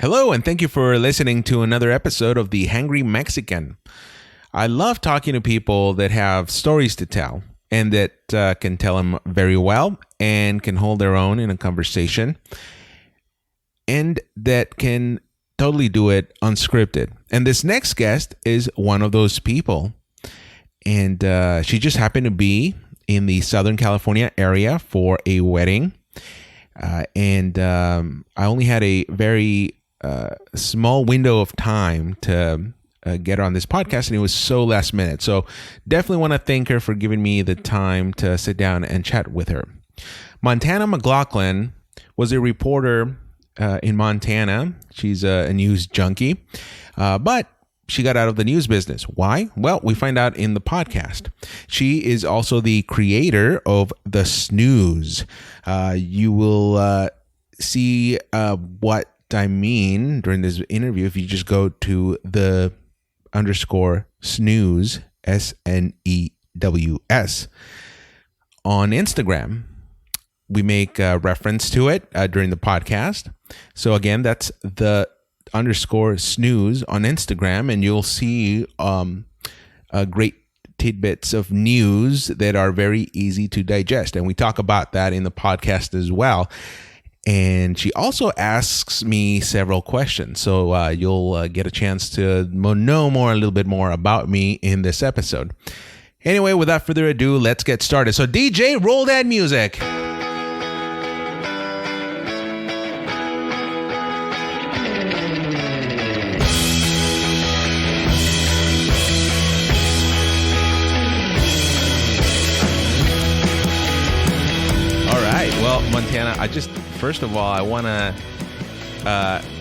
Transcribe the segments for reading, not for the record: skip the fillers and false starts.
Hello, and thank you for listening to another episode of the Hangry Mexican. I love talking to people that have stories to tell and that can tell them very well and can hold their own in a conversation and that can totally do it unscripted. And this next guest is one of those people. And she just happened to be in the Southern California area for a wedding. And I only had a very small window of time to get her on this podcast, and it was so last minute. So definitely want to thank her for giving me the time to sit down and chat with her. Montana MacLachlan was a reporter in Montana. She's a news junkie, but she got out of the news business. Why? Well, we find out in the podcast. She is also the creator of the Snews. You will see what I mean during this interview if you just go to the _Snews, SNEWS, on Instagram. We make reference to it during the podcast. So again, that's the _Snews on Instagram, and you'll see great tidbits of news that are very easy to digest. And we talk about that in the podcast as well. And she also asks me several questions. So you'll get a chance to know a little bit more about me in this episode. Anyway, without further ado, let's get started. So DJ, roll that music. Well, Montana, first of all, I want to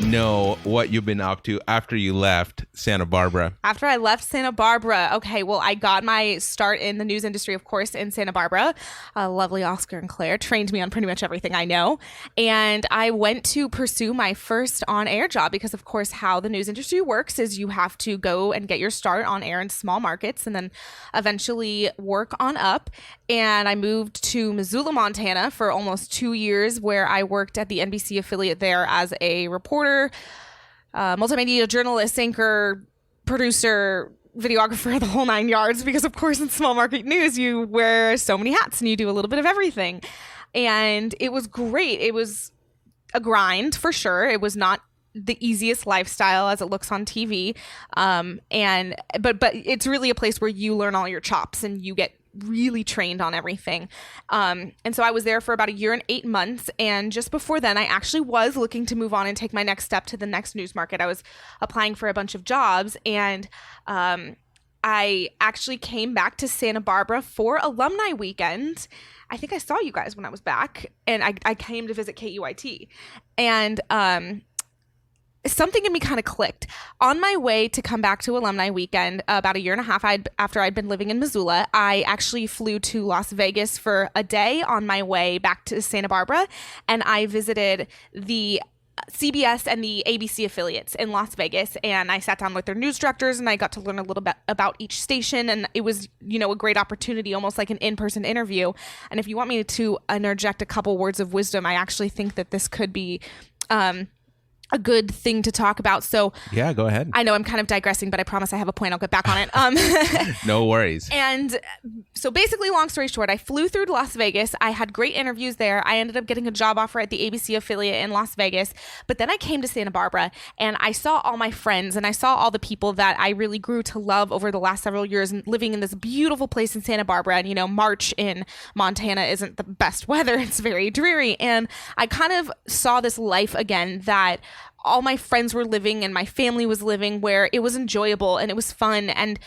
know what you've been up to after you left Santa Barbara. After I left Santa Barbara, okay, well, I got my start in the news industry, of course, in Santa Barbara. Lovely Oscar and Claire trained me on pretty much everything I know. And I went to pursue my first on-air job because, of course, how the news industry works is you have to go and get your start on air in small markets and then eventually work on up. And I moved to Missoula, Montana for almost 2 years, where I worked at the NBC affiliate there as a reporter, multimedia journalist, anchor, producer, videographer, the whole 9 yards, because of course in small market news you wear so many hats and you do a little bit of everything. And it was great. It was a grind for sure. It was not the easiest lifestyle as it looks on TV. But it's really a place where you learn all your chops and you get really trained on everything. And so I was there for about 1 year and 8 months. And just before then, I actually was looking to move on and take my next step to the next news market. I was applying for a bunch of jobs, and I actually came back to Santa Barbara for alumni weekend. I think I saw you guys when I was back, and I came to visit KUIT. And something in me kind of clicked. On my way to come back to alumni weekend, about 1.5 years after I'd been living in Missoula, I actually flew to Las Vegas for a day on my way back to Santa Barbara, and I visited the CBS and the ABC affiliates in Las Vegas, and I sat down with their news directors and I got to learn a little bit about each station, and it was, a great opportunity, almost like an in-person interview. And if you want me to interject a couple words of wisdom, I actually think that this could be a good thing to talk about. So yeah, go ahead. I know I'm kind of digressing, but I promise I have a point. I'll get back on it. No worries. And so basically, long story short, I flew through to Las Vegas. I had great interviews there. I ended up getting a job offer at the ABC affiliate in Las Vegas. But then I came to Santa Barbara and I saw all my friends and I saw all the people that I really grew to love over the last several years living in this beautiful place in Santa Barbara. And, March in Montana isn't the best weather. It's very dreary. And I kind of saw this life again that all my friends were living and my family was living, where it was enjoyable and it was fun and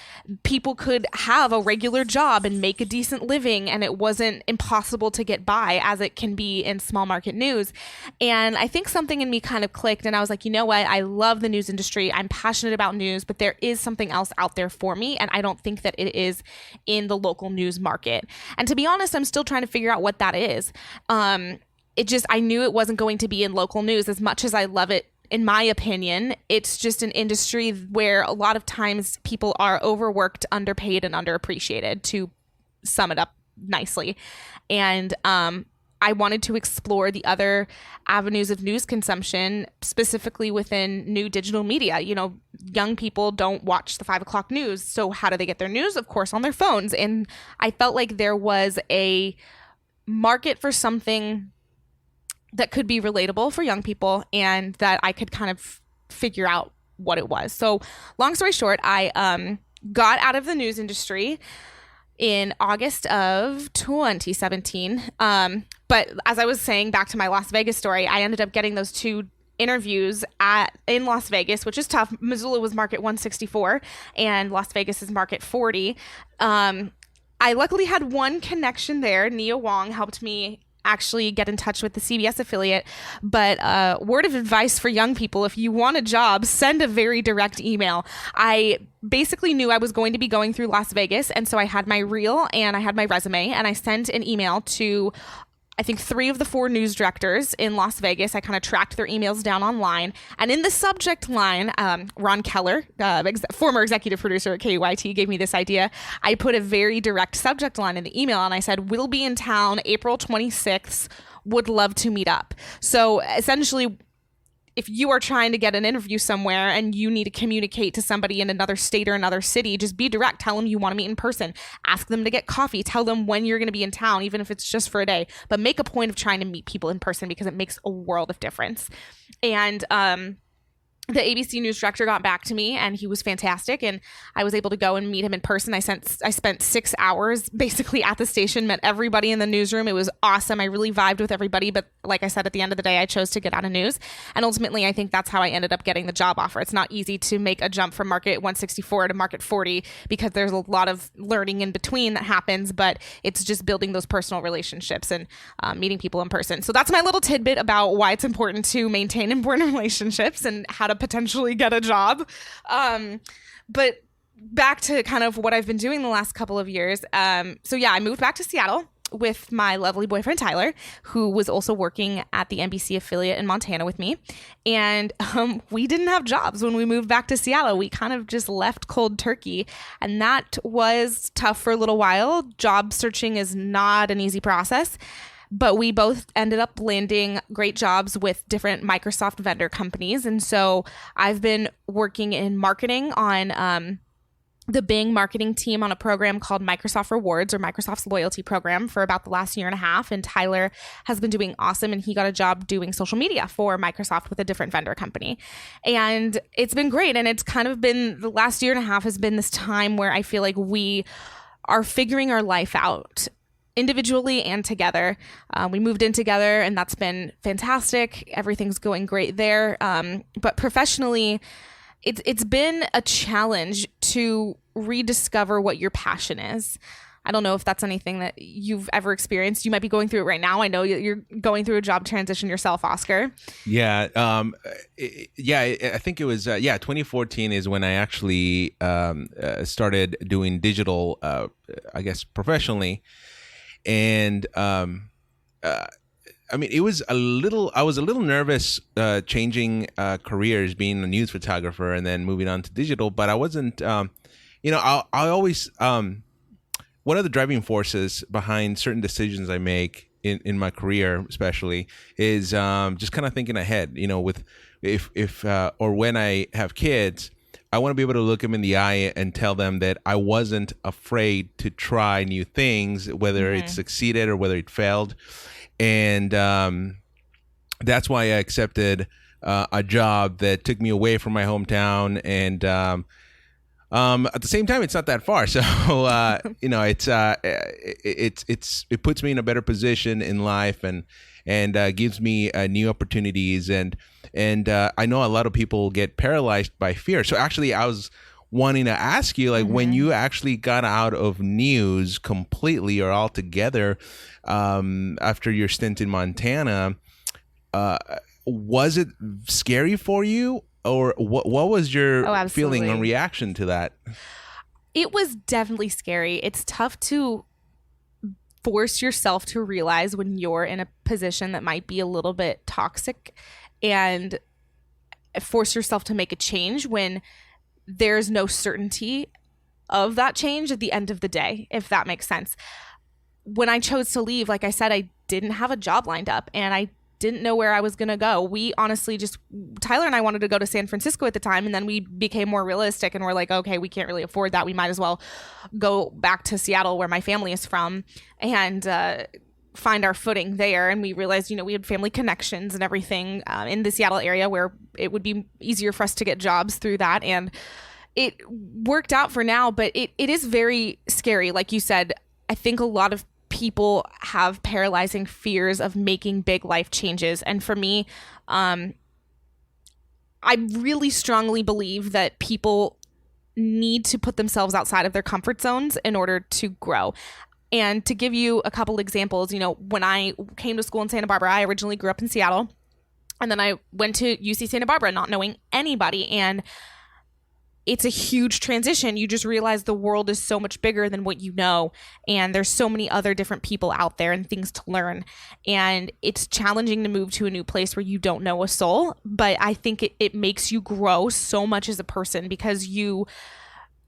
people could have a regular job and make a decent living, and it wasn't impossible to get by as it can be in small market news. And I think something in me kind of clicked, and I was like, you know what? I love the news industry. I'm passionate about news, but there is something else out there for me, and I don't think that it is in the local news market. And to be honest, I'm still trying to figure out what that is. I knew it wasn't going to be in local news as much as I love it. In my opinion, it's just an industry where a lot of times people are overworked, underpaid, and underappreciated, to sum it up nicely. And I wanted to explore the other avenues of news consumption, specifically within new digital media. You know, young people don't watch the 5 o'clock news. So how do they get their news? Of course, on their phones. And I felt like there was a market for something that could be relatable for young people and that I could kind of figure out what it was. So long story short, I got out of the news industry in August of 2017. But as I was saying, back to my Las Vegas story, I ended up getting those 2 interviews in Las Vegas, which is tough. Missoula was market 164 and Las Vegas is market 40. I luckily had one connection there. Nia Wong helped me actually get in touch with the CBS affiliate. But word of advice for young people, if you want a job, send a very direct email. I basically knew I was going to be going through Las Vegas. And so I had my reel and I had my resume, and I sent an email to I think 3 of the 4 news directors in Las Vegas. I kind of tracked their emails down online. And in the subject line, Ron Keller, former executive producer at KUYT, gave me this idea. I put a very direct subject line in the email, and I said, "We'll be in town April 26th. Would love to meet up." So essentially, if you are trying to get an interview somewhere and you need to communicate to somebody in another state or another city, just be direct. Tell them you want to meet in person. Ask them to get coffee. Tell them when you're going to be in town, even if it's just for a day. But make a point of trying to meet people in person because it makes a world of difference. And the ABC News director got back to me, and he was fantastic, and I was able to go and meet him in person. I spent 6 hours basically at the station, met everybody in the newsroom. It was awesome. I really vibed with everybody, but like I said, at the end of the day, I chose to get out of news, and ultimately, I think that's how I ended up getting the job offer. It's not easy to make a jump from market 164 to market 40 because there's a lot of learning in between that happens, but it's just building those personal relationships and meeting people in person. So that's my little tidbit about why it's important to maintain important relationships and how to potentially get a job. But back to kind of what I've been doing the last couple of years. So yeah, I moved back to Seattle with my lovely boyfriend, Tyler, who was also working at the NBC affiliate in Montana with me. And we didn't have jobs when we moved back to Seattle. We kind of just left cold turkey. And that was tough for a little while. Job searching is not an easy process. But we both ended up landing great jobs with different Microsoft vendor companies. And so I've been working in marketing on the Bing marketing team on a program called Microsoft Rewards, or Microsoft's loyalty program, for about the last year and a half. And Tyler has been doing awesome, and he got a job doing social media for Microsoft with a different vendor company. And it's been great. And it's kind of been, the last year and a half has been this time where I feel like we are figuring our life out individually and together. We moved in together, and that's been fantastic. Everything's going great there. But professionally, it's been a challenge to rediscover what your passion is. I don't know if that's anything that you've ever experienced. You might be going through it right now. I know you're going through a job transition yourself, Oscar. Yeah. I think it was, 2014 is when I actually started doing digital, I guess, professionally. And it was I was a little nervous changing careers, being a news photographer and then moving on to digital, but I wasn't, I always, one of the driving forces behind certain decisions I make in my career, especially, is just kind of thinking ahead, with if or when I have kids, I want to be able to look them in the eye and tell them that I wasn't afraid to try new things, whether it succeeded or whether it failed. And that's why I accepted a job that took me away from my hometown. And at the same time, it's not that far. So, it puts me in a better position in life and gives me new opportunities. And I know a lot of people get paralyzed by fear. So actually, I was wanting to ask you, when you actually got out of news completely or altogether after your stint in Montana, was it scary for you? Or what was your feeling and reaction to that? It was definitely scary. It's tough to force yourself to realize when you're in a position that might be a little bit toxic, and force yourself to make a change when there's no certainty of that change at the end of the day, if that makes sense. When I chose to leave, like I said, I didn't have a job lined up, and I didn't know where I was going to go. We honestly Tyler and I wanted to go to San Francisco at the time, and then we became more realistic and we're like, okay, we can't really afford that. We might as well go back to Seattle where my family is from and find our footing there. And we realized, we had family connections and everything in the Seattle area where it would be easier for us to get jobs through that. And it worked out for now, but it is very scary. Like you said, I think a lot of people have paralyzing fears of making big life changes. And for me, I really strongly believe that people need to put themselves outside of their comfort zones in order to grow. And to give you a couple examples, when I came to school in Santa Barbara, I originally grew up in Seattle, and then I went to UC Santa Barbara not knowing anybody. And it's a huge transition. You just realize the world is so much bigger than what you know. And there's so many other different people out there and things to learn. And it's challenging to move to a new place where you don't know a soul. But I think it makes you grow so much as a person, because you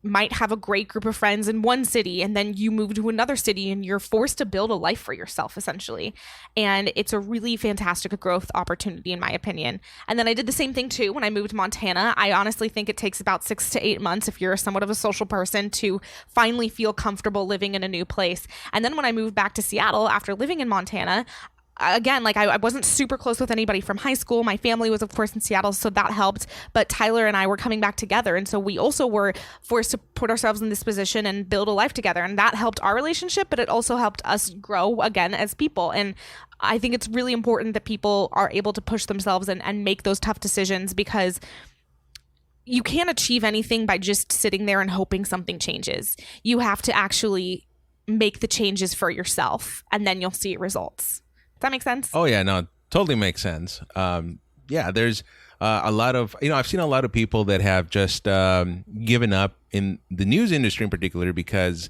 might have a great group of friends in one city, and then you move to another city and you're forced to build a life for yourself, essentially. And it's a really fantastic growth opportunity, in my opinion. And then I did the same thing too when I moved to Montana. I honestly think it takes about 6 to 8 months, if you're somewhat of a social person, to finally feel comfortable living in a new place. And then when I moved back to Seattle after living in Montana, again, like I wasn't super close with anybody from high school. My family was, of course, in Seattle, so that helped. But Tyler and I were coming back together. And so we also were forced to put ourselves in this position and build a life together. And that helped our relationship, but it also helped us grow again as people. And I think it's really important that people are able to push themselves and make those tough decisions, because you can't achieve anything by just sitting there and hoping something changes. You have to actually make the changes for yourself, and then you'll see results. Does that make sense? Oh, yeah, no, totally makes sense. There's a lot of, I've seen a lot of people that have just given up in the news industry in particular because,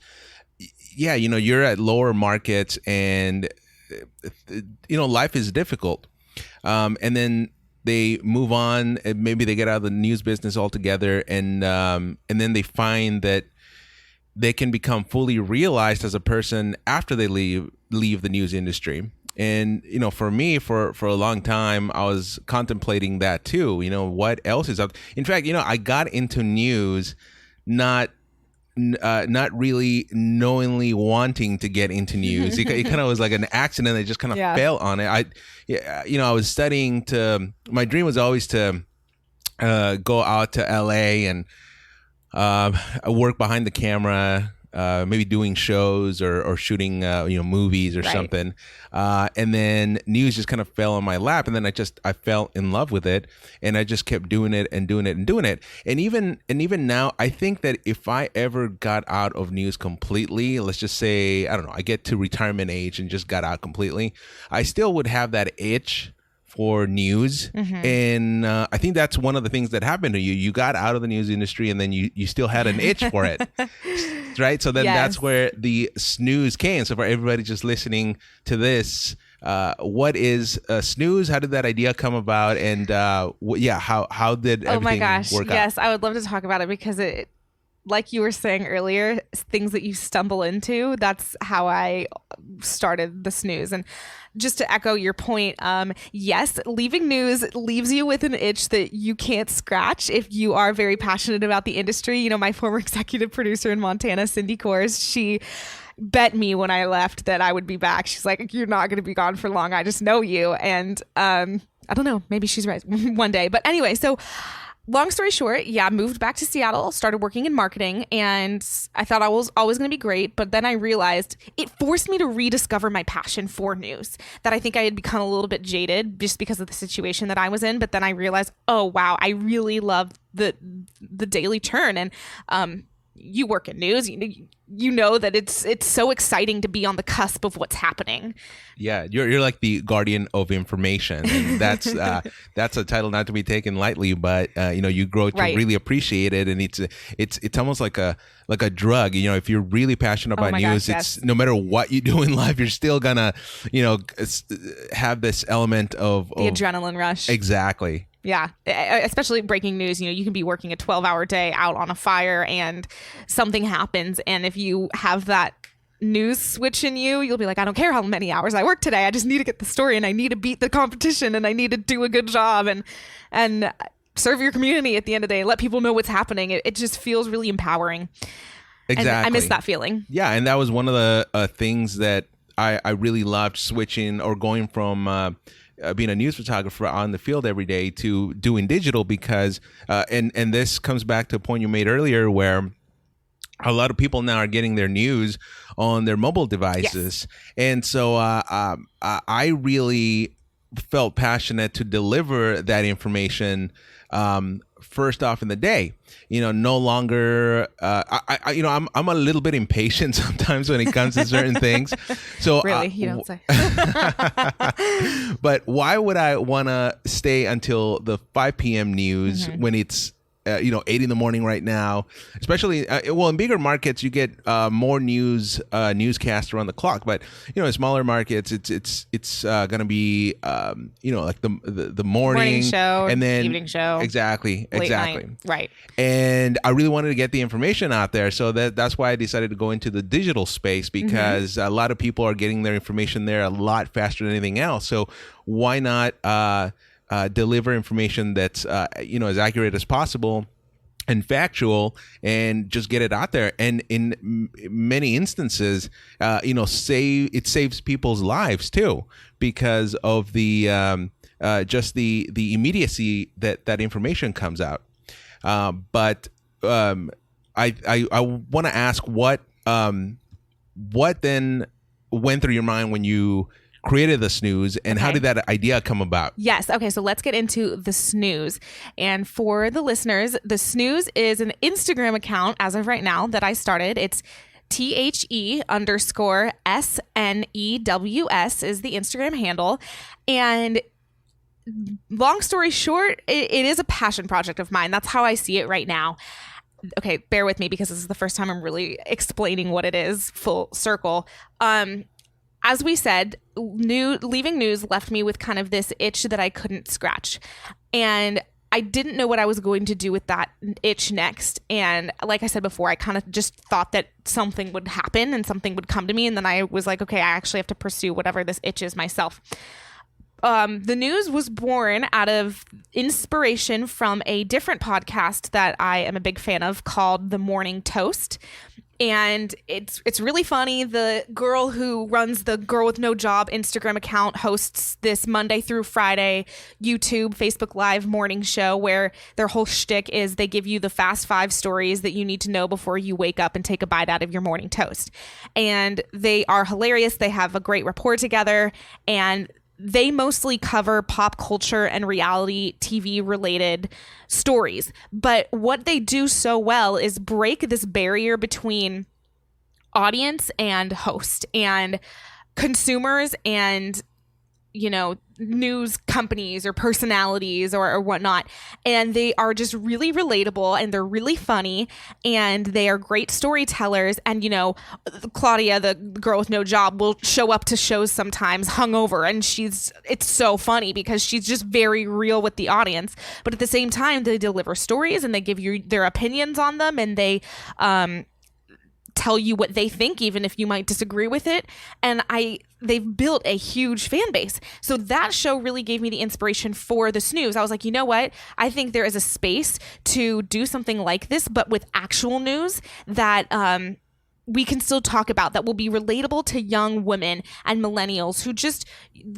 you're at lower markets and, life is difficult. And then they move on and maybe they get out of the news business altogether. And then they find that they can become fully realized as a person after they leave the news industry. And, for me, for a long time, I was contemplating that too. What else is up? In fact, I got into news not really knowingly wanting to get into news. It kind of was like an accident. I just kind of fell on it. I was studying my dream was always to go out to LA and work behind the camera, maybe doing shows or shooting movies or something, and then news just kind of fell on my lap, and then I fell in love with it, and I just kept doing it and doing it and doing it. And even now, I think that if I ever got out of news completely, let's just say, I don't know, I get to retirement age and just got out completely, I still would have that itch for news. And I think that's one of the things that happened to you. You got out of the news industry, and then you still had an itch for it. Right? So then that's where the Snews came. So for everybody just listening to this, what is Snews? How did that idea come about? And how did everything work out? Yes, I would love to talk about it, because it, like you were saying earlier, things that you stumble into, that's how I started the Snews. And just to echo your point, yes, leaving news leaves you with an itch that you can't scratch if you are very passionate about the industry. My former executive producer in Montana, Cindy Kors, she bet me when I left that I would be back. She's like, you're not going to be gone for long. I just know you. And I don't know, maybe she's right one day. But anyway, so long story short, moved back to Seattle, started working in marketing, and I thought I was always going to be great. But then I realized it forced me to rediscover my passion for news, that I think I had become a little bit jaded just because of the situation that I was in. But then I realized, oh, wow, I really love the daily churn. And you work in news, you know that it's so exciting to be on the cusp of what's happening. Yeah, you're like the guardian of information, and that's a title not to be taken lightly. But you grow to really appreciate it, and it's almost like a drug. If you're really passionate about news, it's no matter what you do in life, you're still gonna have this element of the adrenaline rush. Exactly. Yeah, especially breaking news. You can be working a 12-hour day out on a fire and something happens. And if you have that news switch in you. You'll be like, I don't care how many hours I work today. I just need to get the story, and I need to beat the competition, and I need to do a good job and serve your community at the end of the day. Let people know what's happening. It just feels really empowering. Exactly. And I miss that feeling. Yeah, and that was one of the things that I really loved, switching or going from being a news photographer on the field every day to doing digital, because and this comes back to a point you made earlier, where a lot of people now are getting their news on their mobile devices. Yes. And so I really felt passionate to deliver that information first off in the day. No longer I'm a little bit impatient sometimes when it comes to certain things. So really, you don't say. But why would I want to stay until the 5 p.m. news when it's 8 in the morning right now? Especially in bigger markets, you get more newscasts around the clock. But in smaller markets, it's gonna be like the morning show and then evening show, exactly night. Right. And I really wanted to get the information out there, so that's why I decided to go into the digital space, because a lot of people are getting their information there a lot faster than anything else. So why not deliver information that's as accurate as possible and factual, and just get it out there. And in many instances, it saves people's lives too, because of the just the immediacy that information comes out. But I want to ask what then went through your mind when you created the Snooze, and how did that idea come about? Yes. Okay. So let's get into the Snooze. And for the listeners, the Snooze is an Instagram account as of right now that I started. It's THE_SNEWS is the Instagram handle. And long story short, it is a passion project of mine. That's how I see it right now. Okay, bear with me because this is the first time I'm really explaining what it is full circle. As we said, leaving news left me with kind of this itch that I couldn't scratch. And I didn't know what I was going to do with that itch next. And like I said before, I kind of just thought that something would happen and something would come to me. And then I was like, okay, I actually have to pursue whatever this itch is myself. The News was born out of inspiration from a different podcast that I am a big fan of called The Morning Toast. And it's really funny. The girl who runs the Girl with No Job Instagram account hosts this Monday through Friday YouTube, Facebook Live morning show where their whole shtick is they give you the fast 5 stories that you need to know before you wake up and take a bite out of your morning toast. And they are hilarious. They have a great rapport together, and they mostly cover pop culture and reality TV related stories. But what they do so well is break this barrier between audience and host and consumers and, news companies or personalities or whatnot. And they are just really relatable, and they're really funny, and they are great storytellers. And, Claudia, the girl with no job, will show up to shows sometimes hungover, and it's so funny because she's just very real with the audience. But at the same time, they deliver stories and they give you their opinions on them, and they, tell you what they think, even if you might disagree with it. And they've built a huge fan base. So that show really gave me the inspiration for the Snooze. I was like, you know what? I think there is a space to do something like this, but with actual news that we can still talk about, that will be relatable to young women and millennials who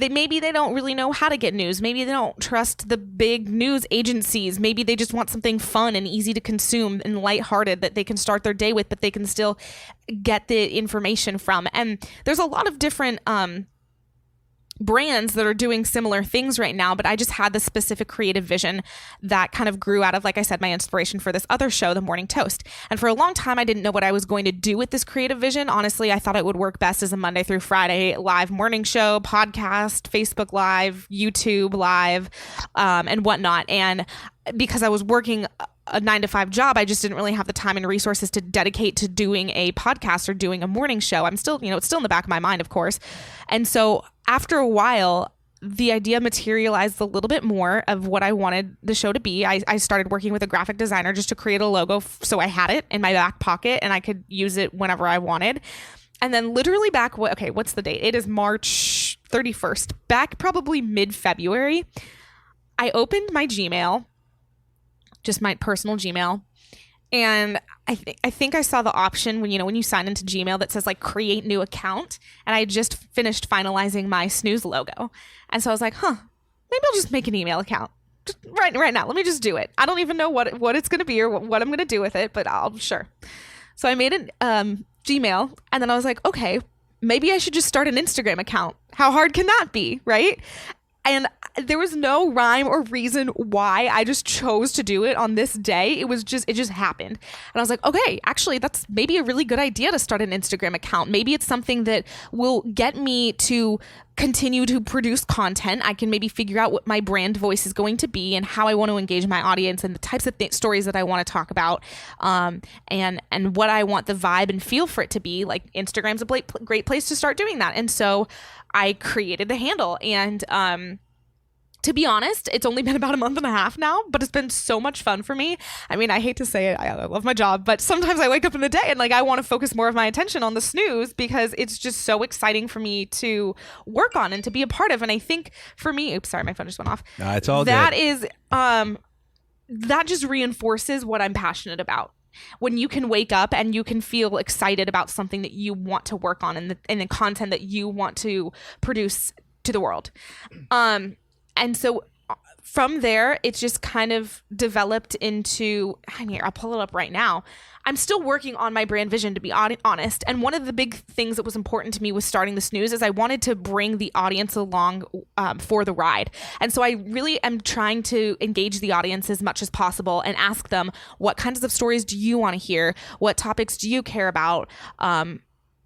maybe they don't really know how to get news. Maybe they don't trust the big news agencies. Maybe they just want something fun and easy to consume and lighthearted that they can start their day with, but they can still get the information from. And there's a lot of different brands that are doing similar things right now, but I just had this specific creative vision that kind of grew out of, like I said, my inspiration for this other show, The Morning Toast. And for a long time, I didn't know what I was going to do with this creative vision. Honestly, I thought it would work best as a Monday through Friday live morning show, podcast, Facebook Live, YouTube Live, and whatnot. And because I was working a 9-to-5 job, I just didn't really have the time and resources to dedicate to doing a podcast or doing a morning show. I'm still, it's still in the back of my mind, of course. And so after a while, the idea materialized a little bit more of what I wanted the show to be. I started working with a graphic designer just to create a logo so I had it in my back pocket and I could use it whenever I wanted. And then literally back, what's the date? It is March 31st. Back probably mid-February, I opened my Gmail, just my personal Gmail. And I think I saw the option when you sign into Gmail that says like create new account. And I just finished finalizing my Snews logo. And so I was like, maybe I'll just make an email account. Just right now. Let me just do it. I don't even know what it's going to be or what I'm going to do with it, but sure. So I made an Gmail, and then I was like, okay, maybe I should just start an Instagram account. How hard can that be, right? And there was no rhyme or reason why I just chose to do it on this day. It just happened. And I was like, okay, actually, that's maybe a really good idea to start an Instagram account. Maybe it's something that will get me to continue to produce content. I can maybe figure out what my brand voice is going to be and how I want to engage my audience and the types of stories that I want to talk about, and what I want the vibe and feel for it to be. Like, Instagram's a great place to start doing that. And so I created the handle, and to be honest, it's only been about a month and a half now, but it's been so much fun for me. I mean, I hate to say it, I love my job, but sometimes I wake up in the day and like I want to focus more of my attention on the Snooze because it's just so exciting for me to work on and to be a part of. And I think for me, oops, sorry, my phone just went off. It's all that good. is that just reinforces what I'm passionate about. When you can wake up and you can feel excited about something that you want to work on and the content that you want to produce to the world. And so from there, it's just kind of developed into, I'll pull it up right now. I'm still working on my brand vision, to be honest. And one of the big things that was important to me with starting the Snooze is I wanted to bring the audience along for the ride. And so I really am trying to engage the audience as much as possible and ask them, what kinds of stories do you want to hear? What topics do you care about?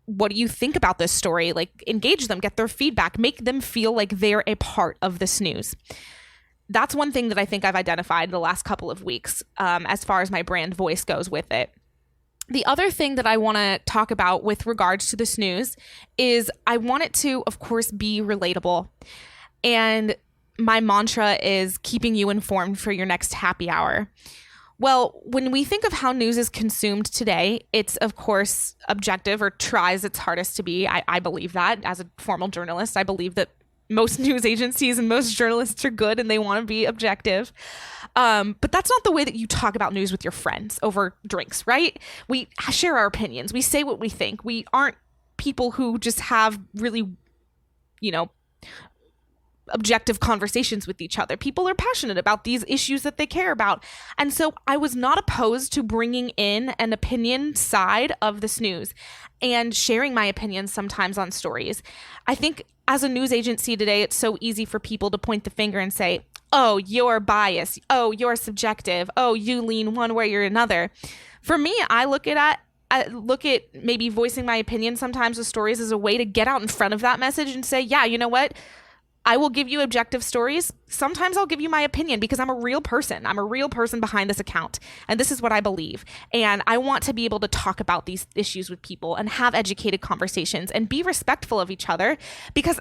What do you think about this story? Like, engage them, get their feedback, make them feel like they're a part of the Snooze. That's one thing that I think I've identified the last couple of weeks as far as my brand voice goes with it. The other thing that I want to talk about with regards to the Snooze is I want it to, of course, be relatable. And my mantra is keeping you informed for your next happy hour. Well, when we think of how news is consumed today, it's, of course, objective, or tries its hardest to be. I believe that. As a former journalist, I believe that most news agencies and most journalists are good and they want to be objective. But that's not the way that you talk about news with your friends over drinks, right? We share our opinions. We say what we think. We aren't people who just have really, objective conversations with each other. People are passionate about these issues that they care about. And so I was not opposed to bringing in an opinion side of the Snooze and sharing my opinions sometimes on stories. I think as a news agency today, it's so easy for people to point the finger and say, oh, you're biased. Oh, you're subjective. Oh, you lean one way or another. For me, I look at maybe voicing my opinion sometimes with stories as a way to get out in front of that message and say, yeah, you know what? I will give you objective stories. Sometimes I'll give you my opinion because I'm a real person. I'm a real person behind this account. And this is what I believe. And I want to be able to talk about these issues with people and have educated conversations and be respectful of each other, because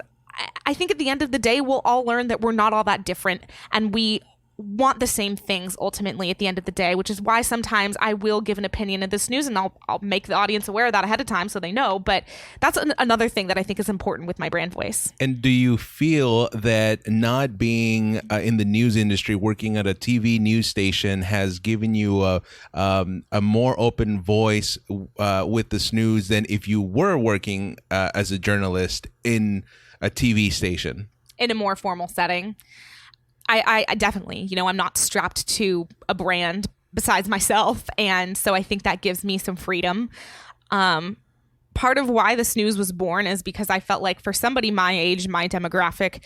I think at the end of the day, we'll all learn that we're not all that different and we want the same things ultimately at the end of the day, which is why sometimes I will give an opinion in this news and I'll make the audience aware of that ahead of time so they know. But that's another thing that I think is important with my brand voice. And do you feel that not being in the news industry, working at a TV news station, has given you a more open voice with the Snooze than if you were working as a journalist in a TV station? In a more formal setting? I definitely, I'm not strapped to a brand besides myself. And so I think that gives me some freedom. Part of why the Snooze was born is because I felt like for somebody my age, my demographic,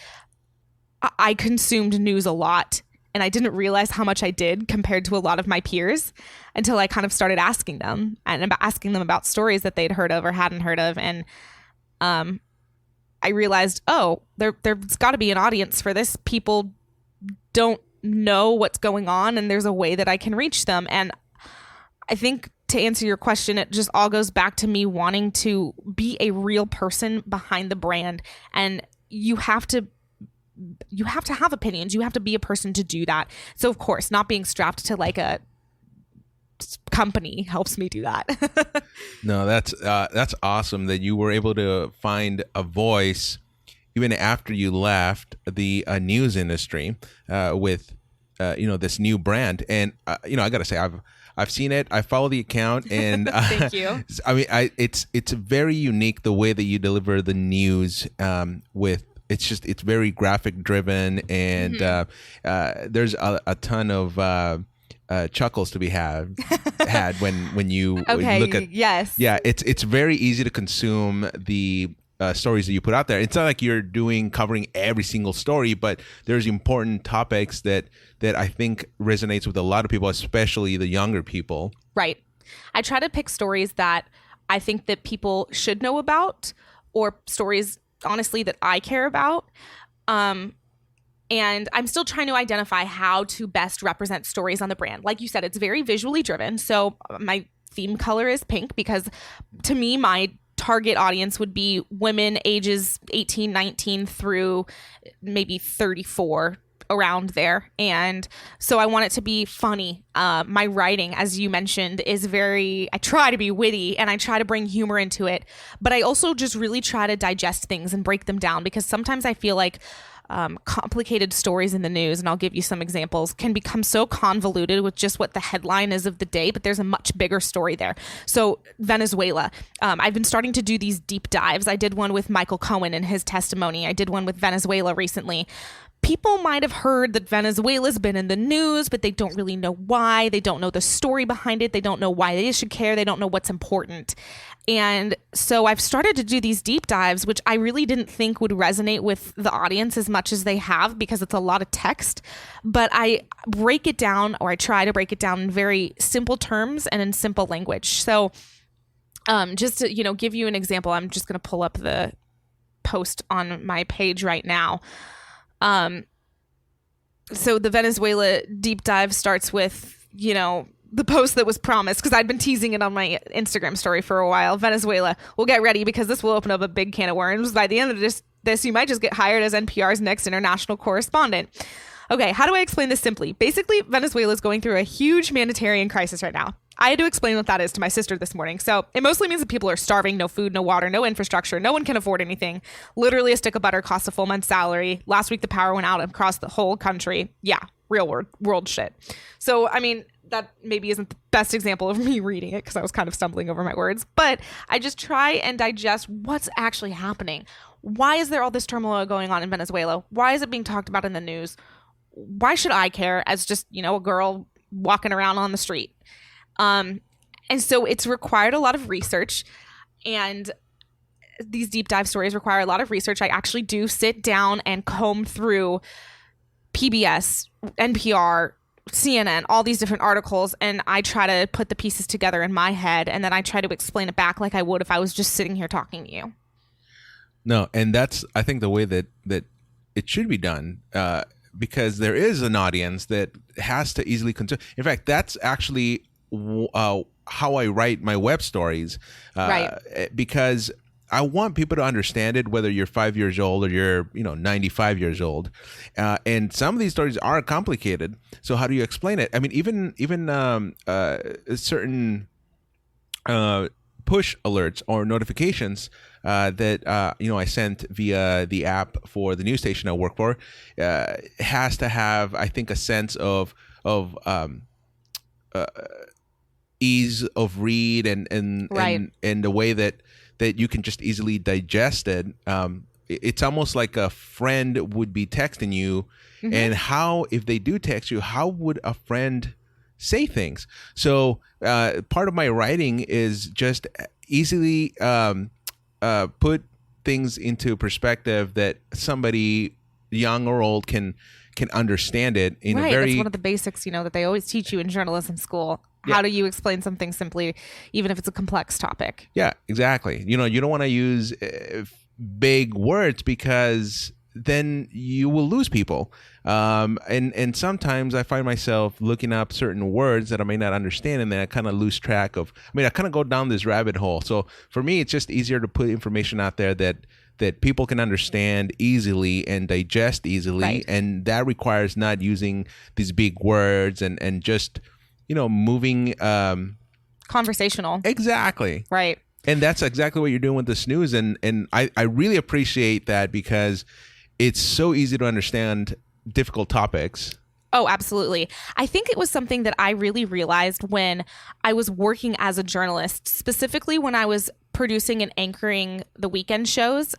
I consumed news a lot. And I didn't realize how much I did compared to a lot of my peers until I kind of started asking them about stories that they'd heard of or hadn't heard of. And I realized, there's got to be an audience for this. People don't know what's going on and there's a way that I can reach them. And I think to answer your question, it just all goes back to me wanting to be a real person behind the brand. And you have to have opinions. You have to be a person to do that. So of course, not being strapped to like a company helps me do that. No, that's awesome that you were able to find a voice even after you left the news industry with this new brand. And I gotta say, I've seen it. I follow the account, and Thank you. I mean, it's very unique the way that you deliver the news. It's very graphic driven, and there's a ton of chuckles to be had when you look at. Yes. Yeah, it's very easy to consume the stories that you put out there. It's not like you're covering every single story, but there's important topics that I think resonates with a lot of people, especially the younger people. Right. I try to pick stories that I think that people should know about, or stories, honestly, that I care about. And I'm still trying to identify how to best represent stories on the brand. Like you said, it's very visually driven. So my theme color is pink because to me, my target audience would be women ages 18, 19 through maybe 34, around there. And so I want it to be funny. My writing, as you mentioned, is I try to be witty and I try to bring humor into it, but I also just really try to digest things and break them down, because sometimes I feel like complicated stories in the news, and I'll give you some examples, can become so convoluted with just what the headline is of the day, but there's a much bigger story there. So Venezuela, I've been starting to do these deep dives. I did one with Michael Cohen and his testimony. I did one with Venezuela recently. People might have heard that Venezuela's been in the news, but they don't really know why. They don't know the story behind it. They don't know why they should care. They don't know what's important. And so I've started to do these deep dives, which I really didn't think would resonate with the audience as much as they have, because it's a lot of text. But I break it down, or I try to break it down in very simple terms and in simple language. So just to give you an example, I'm just going to pull up the post on my page right now. So the Venezuela deep dive starts with, the post that was promised, because I'd been teasing it on my Instagram story for a while. Venezuela, well, get ready, because this will open up a big can of worms. By the end of this, you might just get hired as NPR's next international correspondent. Okay, how do I explain this simply? Basically, Venezuela is going through a huge humanitarian crisis right now. I had to explain what that is to my sister this morning. So it mostly means that people are starving, no food, no water, no infrastructure. No one can afford anything. Literally, a stick of butter costs a full month's salary. Last week, the power went out across the whole country. Yeah, real world shit. So, I mean, that maybe isn't the best example of me reading it, because I was kind of stumbling over my words. But I just try and digest what's actually happening. Why is there all this turmoil going on in Venezuela? Why is it being talked about in the news? Why should I care as just, a girl walking around on the street? And so it's required a lot of research, and these deep dive stories require a lot of research. I actually do sit down and comb through PBS, NPR, CNN, all these different articles, and I try to put the pieces together in my head, and then I try to explain it back like I would if I was just sitting here talking to you. No, and that's, I think, the way that it should be done, because there is an audience that has to easily consume. In fact, that's actually how I write my web stories, right? Because I want people to understand it, whether you're 5 years old or you're 95 years old, and some of these stories are complicated. So how do you explain it? I mean, even certain push alerts or notifications that I sent via the app for the news station I work for has to have, I think, a sense of ease of read and right. and the way that you can just easily digest it. It's almost like a friend would be texting you, mm-hmm. and how, if they do text you, how would a friend say things? So part of my writing is just easily put things into perspective that somebody young or old can understand it in right. a very... That's one of the basics, that they always teach you in journalism school. Yeah. How do you explain something simply, even if it's a complex topic? Yeah, exactly. You don't want to use big words, because then you will lose people. And sometimes I find myself looking up certain words that I may not understand, and then I kind of lose track of. I kind of go down this rabbit hole. So for me, it's just easier to put information out there that people can understand easily and digest easily, right. and that requires not using these big words and just moving conversational. Exactly. Right. And that's exactly what you're doing with the Snews. And I really appreciate that because it's so easy to understand difficult topics. Oh, absolutely. I think it was something that I really realized when I was working as a journalist, specifically when I was producing and anchoring the weekend shows.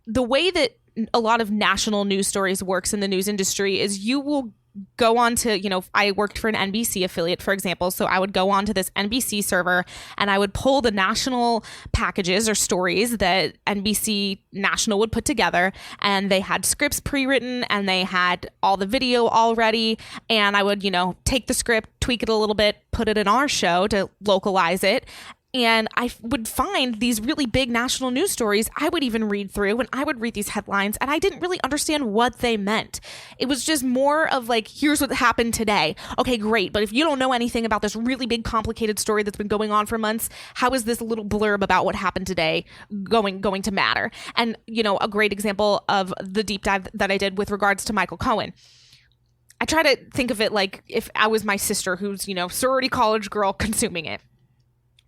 The way that a lot of national news stories works in the news industry is you will go on to, I worked for an NBC affiliate, for example. So I would go on to this NBC server and I would pull the national packages or stories that NBC National would put together. And they had scripts pre-written and they had all the video already. And I would, take the script, tweak it a little bit, put it in our show to localize it. And I would find these really big national news stories I would even read through, and I would read these headlines and I didn't really understand what they meant. It was just more of like, here's what happened today. Okay, great. But if you don't know anything about this really big, complicated story that's been going on for months, how is this little blurb about what happened today going to matter? And, a great example of the deep dive that I did with regards to Michael Cohen. I try to think of it like if I was my sister who's, sorority college girl consuming it.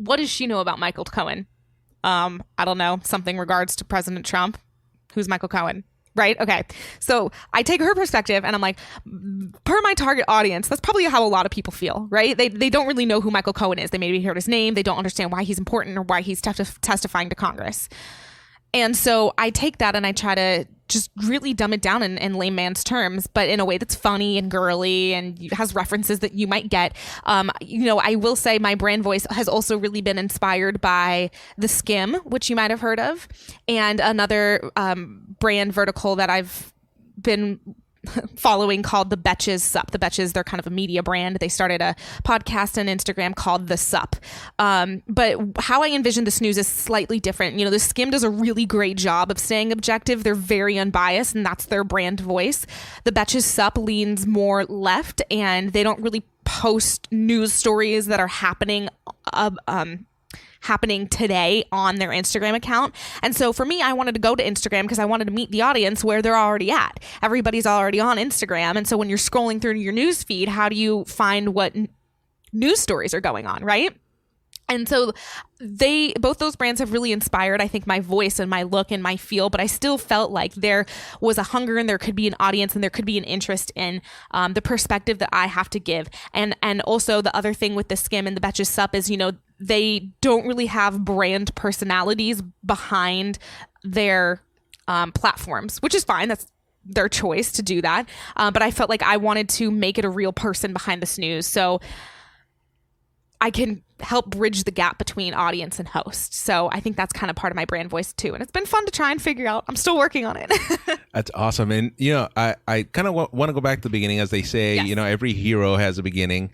What does she know about Michael Cohen? I don't know. Something regards to President Trump. Who's Michael Cohen? Right? Okay. So I take her perspective and I'm like, per my target audience, that's probably how a lot of people feel, right? They don't really know who Michael Cohen is. They maybe heard his name. They don't understand why he's important or why he's testifying to Congress. And so I take that and I try to just really dumb it down in layman's terms, but in a way that's funny and girly and has references that you might get. I will say my brand voice has also really been inspired by The Skim, which you might have heard of, and another brand vertical that I've been following called the Betches Sup. The Betches, they're kind of a media brand. They started a podcast and Instagram called The Sup. But how I envision the Snews is slightly different. The Skim does a really great job of staying objective. They're very unbiased and that's their brand voice. The Betches Sup leans more left and they don't really post news stories that are happening today on their Instagram account. And so for me, I wanted to go to Instagram because I wanted to meet the audience where they're already at. Everybody's already on Instagram. And so when you're scrolling through your news feed, how do you find what news stories are going on, right? And so both those brands have really inspired, I think, my voice and my look and my feel, but I still felt like there was a hunger and there could be an audience and there could be an interest in the perspective that I have to give. And also the other thing with the Skim and the Betches Sup is, they don't really have brand personalities behind their platforms, which is fine. That's their choice to do that. But I felt like I wanted to make it a real person behind the Snews. So I can help bridge the gap between audience and host. So I think that's kind of part of my brand voice too. And it's been fun to try and figure out. I'm still working on it. That's awesome. And, I kind of want to go back to the beginning, as they say, Yes. Every hero has a beginning.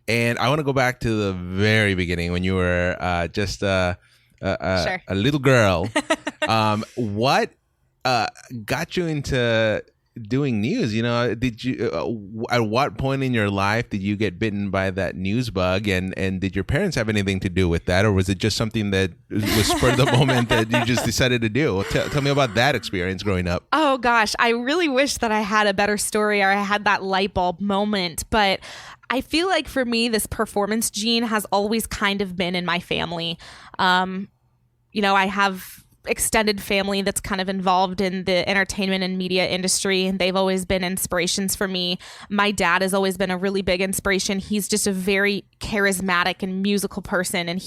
And I want to go back to the very beginning when you were just a little girl. What got you into doing news? Did you at what point in your life did you get bitten by that news bug, and did your parents have anything to do with that, or was it just something that was spur of the moment that you just decided to do? Tell me about that experience growing up. Oh gosh, I really wish that I had a better story or I had that light bulb moment, but I feel like for me, this performance gene has always kind of been in my family. I have extended family that's kind of involved in the entertainment and media industry, and they've always been inspirations for me. My dad has always been a really big inspiration. He's just a very charismatic and musical person, and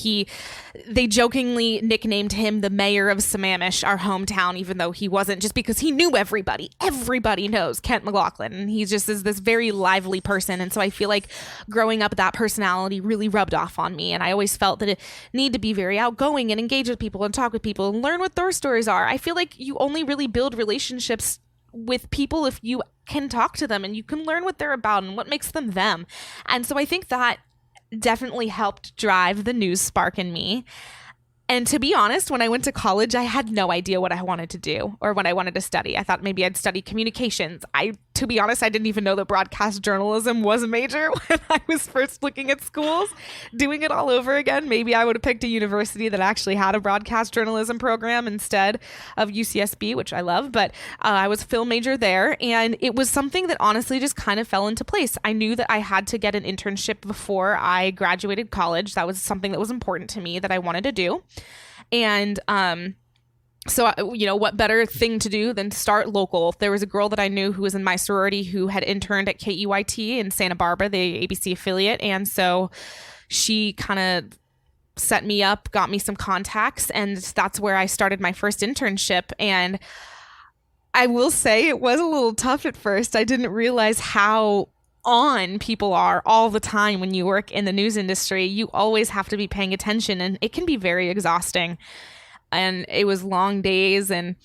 they jokingly nicknamed him the mayor of Sammamish, our hometown, even though he wasn't, just because he knew everybody. Everybody knows Kent MacLachlan, and he just is this very lively person. And so I feel like growing up, that personality really rubbed off on me, and I always felt that it needed to be very outgoing and engage with people and talk with people and learn what their stories are. I feel like you only really build relationships with people if you can talk to them and you can learn what they're about and what makes them them. And so I think that definitely helped drive the news spark in me. And to be honest, when I went to college, I had no idea what I wanted to do or what I wanted to study. I thought maybe I'd study communications. I to be honest, I didn't even know that broadcast journalism was a major when I was first looking at schools. Doing it all over again, maybe I would have picked a university that actually had a broadcast journalism program instead of UCSB, which I love. But I was a film major there, and it was something that honestly just kind of fell into place. I knew that I had to get an internship before I graduated college. That was something that was important to me that I wanted to do. And so, what better thing to do than start local? There was a girl that I knew who was in my sorority who had interned at KEYT in Santa Barbara, the ABC affiliate. And so she kind of set me up, got me some contacts, and that's where I started my first internship. And I will say it was a little tough at first. I didn't realize how on people are all the time when you work in the news industry. You always have to be paying attention, and it can be very exhausting. And it was long days, and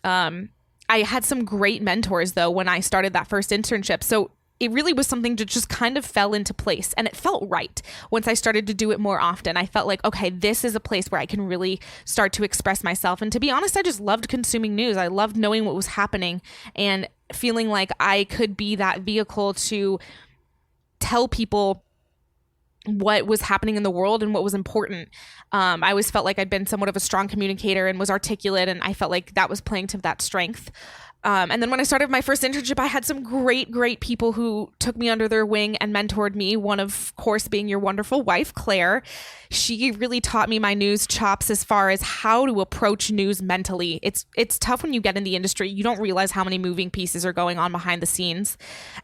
I had some great mentors though when I started that first internship. So it really was something that just kind of fell into place, and it felt right. Once I started to do it more often, I felt like, okay, this is a place where I can really start to express myself. And to be honest, I just loved consuming news. I loved knowing what was happening and feeling like I could be that vehicle to tell people what was happening in the world and what was important. I always felt like I'd been somewhat of a strong communicator and was articulate, and I felt like that was playing to that strength. And then when I started my first internship, I had some great people who took me under their wing and mentored me. One, of course, being your wonderful wife, Claire. She really taught me my news chops as far as how to approach news mentally. It's tough when you get in the industry. You don't realize how many moving pieces are going on behind the scenes.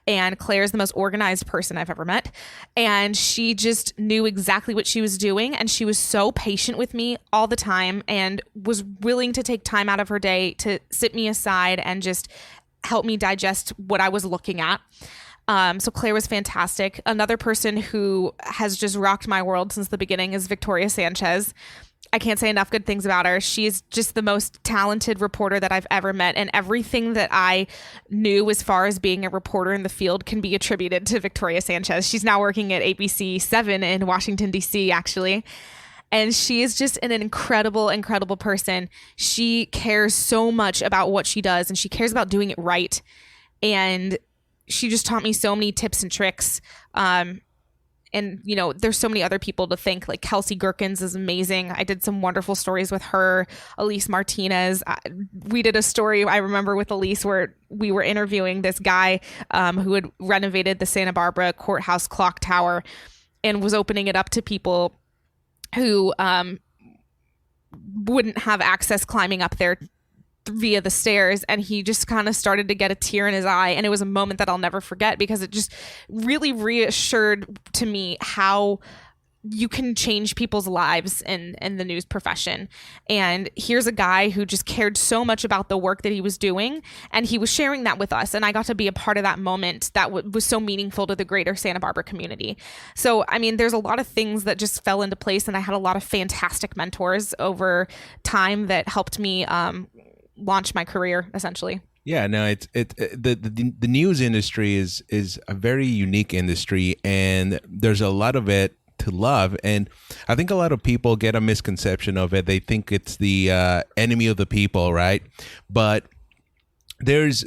And Claire is the most organized person I've ever met. And she just knew exactly what she was doing. And she was so patient with me all the time and was willing to take time out of her day to sit me aside and just help me digest what I was looking at. So Claire was fantastic. Another person who has just rocked my world since the beginning is Victoria Sanchez. I can't say enough good things about her. She's just the most talented reporter that I've ever met. And everything that I knew as far as being a reporter in the field can be attributed to Victoria Sanchez. She's now working at ABC 7 in Washington, D.C., actually. And she is just an incredible person. She cares so much about what she does, and she cares about doing it right. And she just taught me so many tips and tricks. And, there's so many other people to thank, like Kelsey Gherkins is amazing. I did some wonderful stories with her. Elise Martinez. We did a story, I remember, with Elise where we were interviewing this guy who had renovated the Santa Barbara courthouse clock tower and was opening it up to people who wouldn't have access climbing up there via the stairs. And he just kind of started to get a tear in his eye. And it was a moment that I'll never forget because it just really reassured to me how you can change people's lives in the news profession. And here's a guy who just cared so much about the work that he was doing, and he was sharing that with us. And I got to be a part of that moment that was so meaningful to the greater Santa Barbara community. So, I mean, there's a lot of things that just fell into place, and I had a lot of fantastic mentors over time that helped me launch my career, essentially. Yeah, no, the news industry is a very unique industry, and there's a lot of it to love. And I think a lot of people get a misconception of it. They think it's the enemy of the people, right? But there's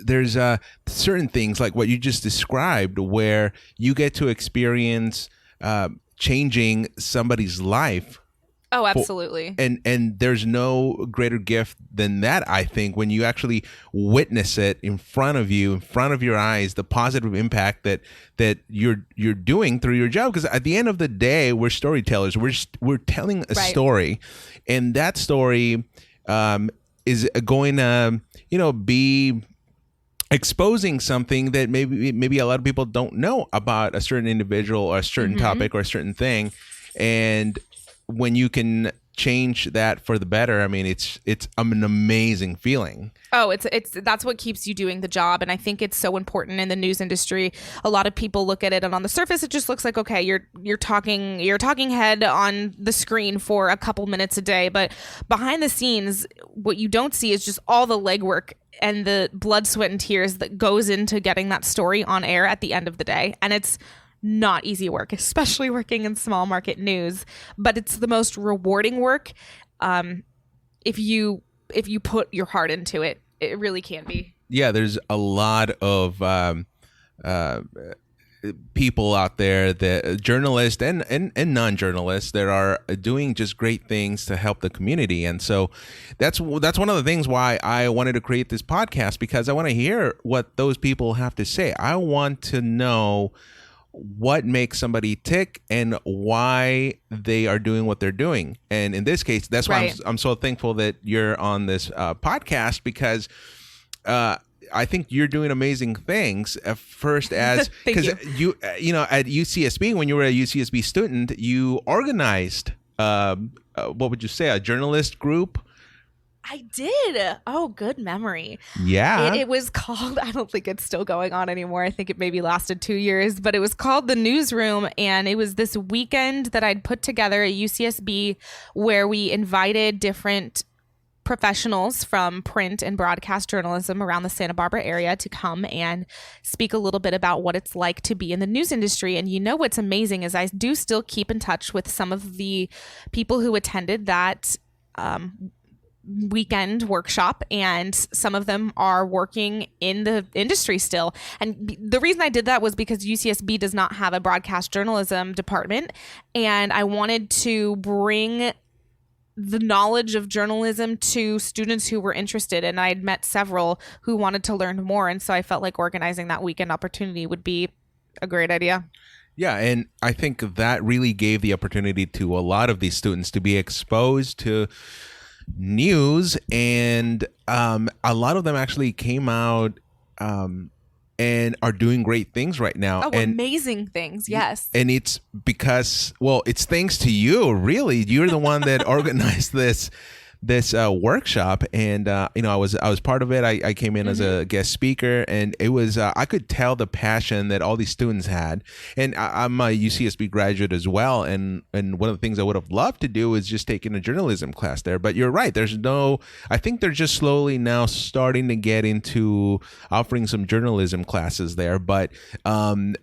certain things like what you just described where you get to experience changing somebody's life. Oh, absolutely. And there's no greater gift than that, I think, when you actually witness it in front of you, in front of your eyes, the positive impact that you're doing through your job. Because at the end of the day, we're storytellers. We're telling a story, and that story is going to be exposing something that maybe a lot of people don't know about a certain individual or a certain topic or a certain thing. And when you can change that for the better, I mean, it's an amazing feeling. Oh, it's that's what keeps you doing the job. And I think it's so important in the news industry. A lot of people look at it, and on the surface, it just looks like, okay, you're talking head on the screen for a couple minutes a day. But behind the scenes, what you don't see is just all the legwork and the blood, sweat, and tears that goes into getting that story on air at the end of the day. And it's not easy work, especially working in small market news, but it's the most rewarding work. If you put your heart into it, it really can be. Yeah, there's a lot of people out there, that journalists and non-journalists that are doing just great things to help the community. And so that's one of the things why I wanted to create this podcast, because I want to hear what those people have to say. I want to know what makes somebody tick and why they are doing what they're doing. And in this case, that's why I'm so thankful that you're on this podcast, because I think you're doing amazing things. First, as because you know, at UCSB, when you were a UCSB student, you organized what would you say, a journalist group? I did. Oh, good memory. Yeah. It was called, I don't think it's still going on anymore. I think it maybe lasted 2 years, but it was called The Newsroom. And it was this weekend that I'd put together at UCSB where we invited different professionals from print and broadcast journalism around the Santa Barbara area to come and speak a little bit about what it's like to be in the news industry. And you know what's amazing is I do still keep in touch with some of the people who attended that weekend workshop, and some of them are working in the industry still. And the reason I did that was because UCSB does not have a broadcast journalism department, and I wanted to bring the knowledge of journalism to students who were interested, and I had met several who wanted to learn more, and so I felt like organizing that weekend opportunity would be a great idea. Yeah, and I think that really gave the opportunity to a lot of these students to be exposed to news, and a lot of them actually came out and are doing great things right now. Oh, and amazing things, yes. And it's because, well, it's thanks to you, really. You're the one that organized this workshop, and you know, I was part of it. I came in as a guest speaker, and it was I could tell the passion that all these students had. And I'm a UCSB graduate as well, and one of the things I would have loved to do is just taking a journalism class there. But you're right, I think they're just slowly now starting to get into offering some journalism classes there. But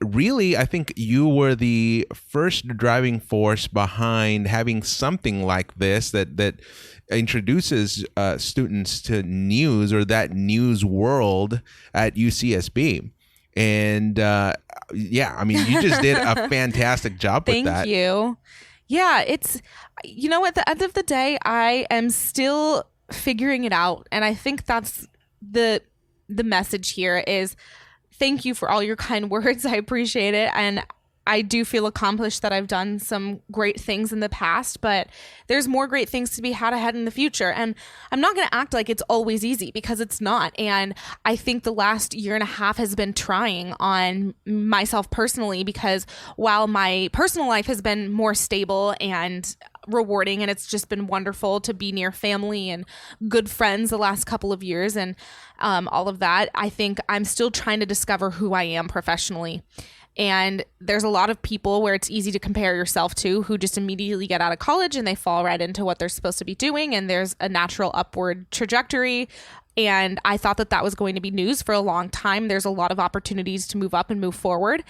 really, I think you were the first driving force behind having something like this that introduces students to news, or that news world at UCSB. And yeah, I mean, you just did a fantastic job with that. Thank you. Yeah, it's, you know, at the end of the day, I am still figuring it out. And I think that's the message here is thank you for all your kind words. I appreciate it. And I do feel accomplished that I've done some great things in the past, but there's more great things to be had ahead in the future. And I'm not going to act like it's always easy, because it's not. And I think the last year and a half has been trying on myself personally, because while my personal life has been more stable and rewarding, and it's just been wonderful to be near family and good friends the last couple of years, and all of that, I think I'm still trying to discover who I am professionally. And there's a lot of people where it's easy to compare yourself to, who just immediately get out of college and they fall right into what they're supposed to be doing. And there's a natural upward trajectory. And I thought that was going to be news for a long time. There's a lot of opportunities to move up and move forward.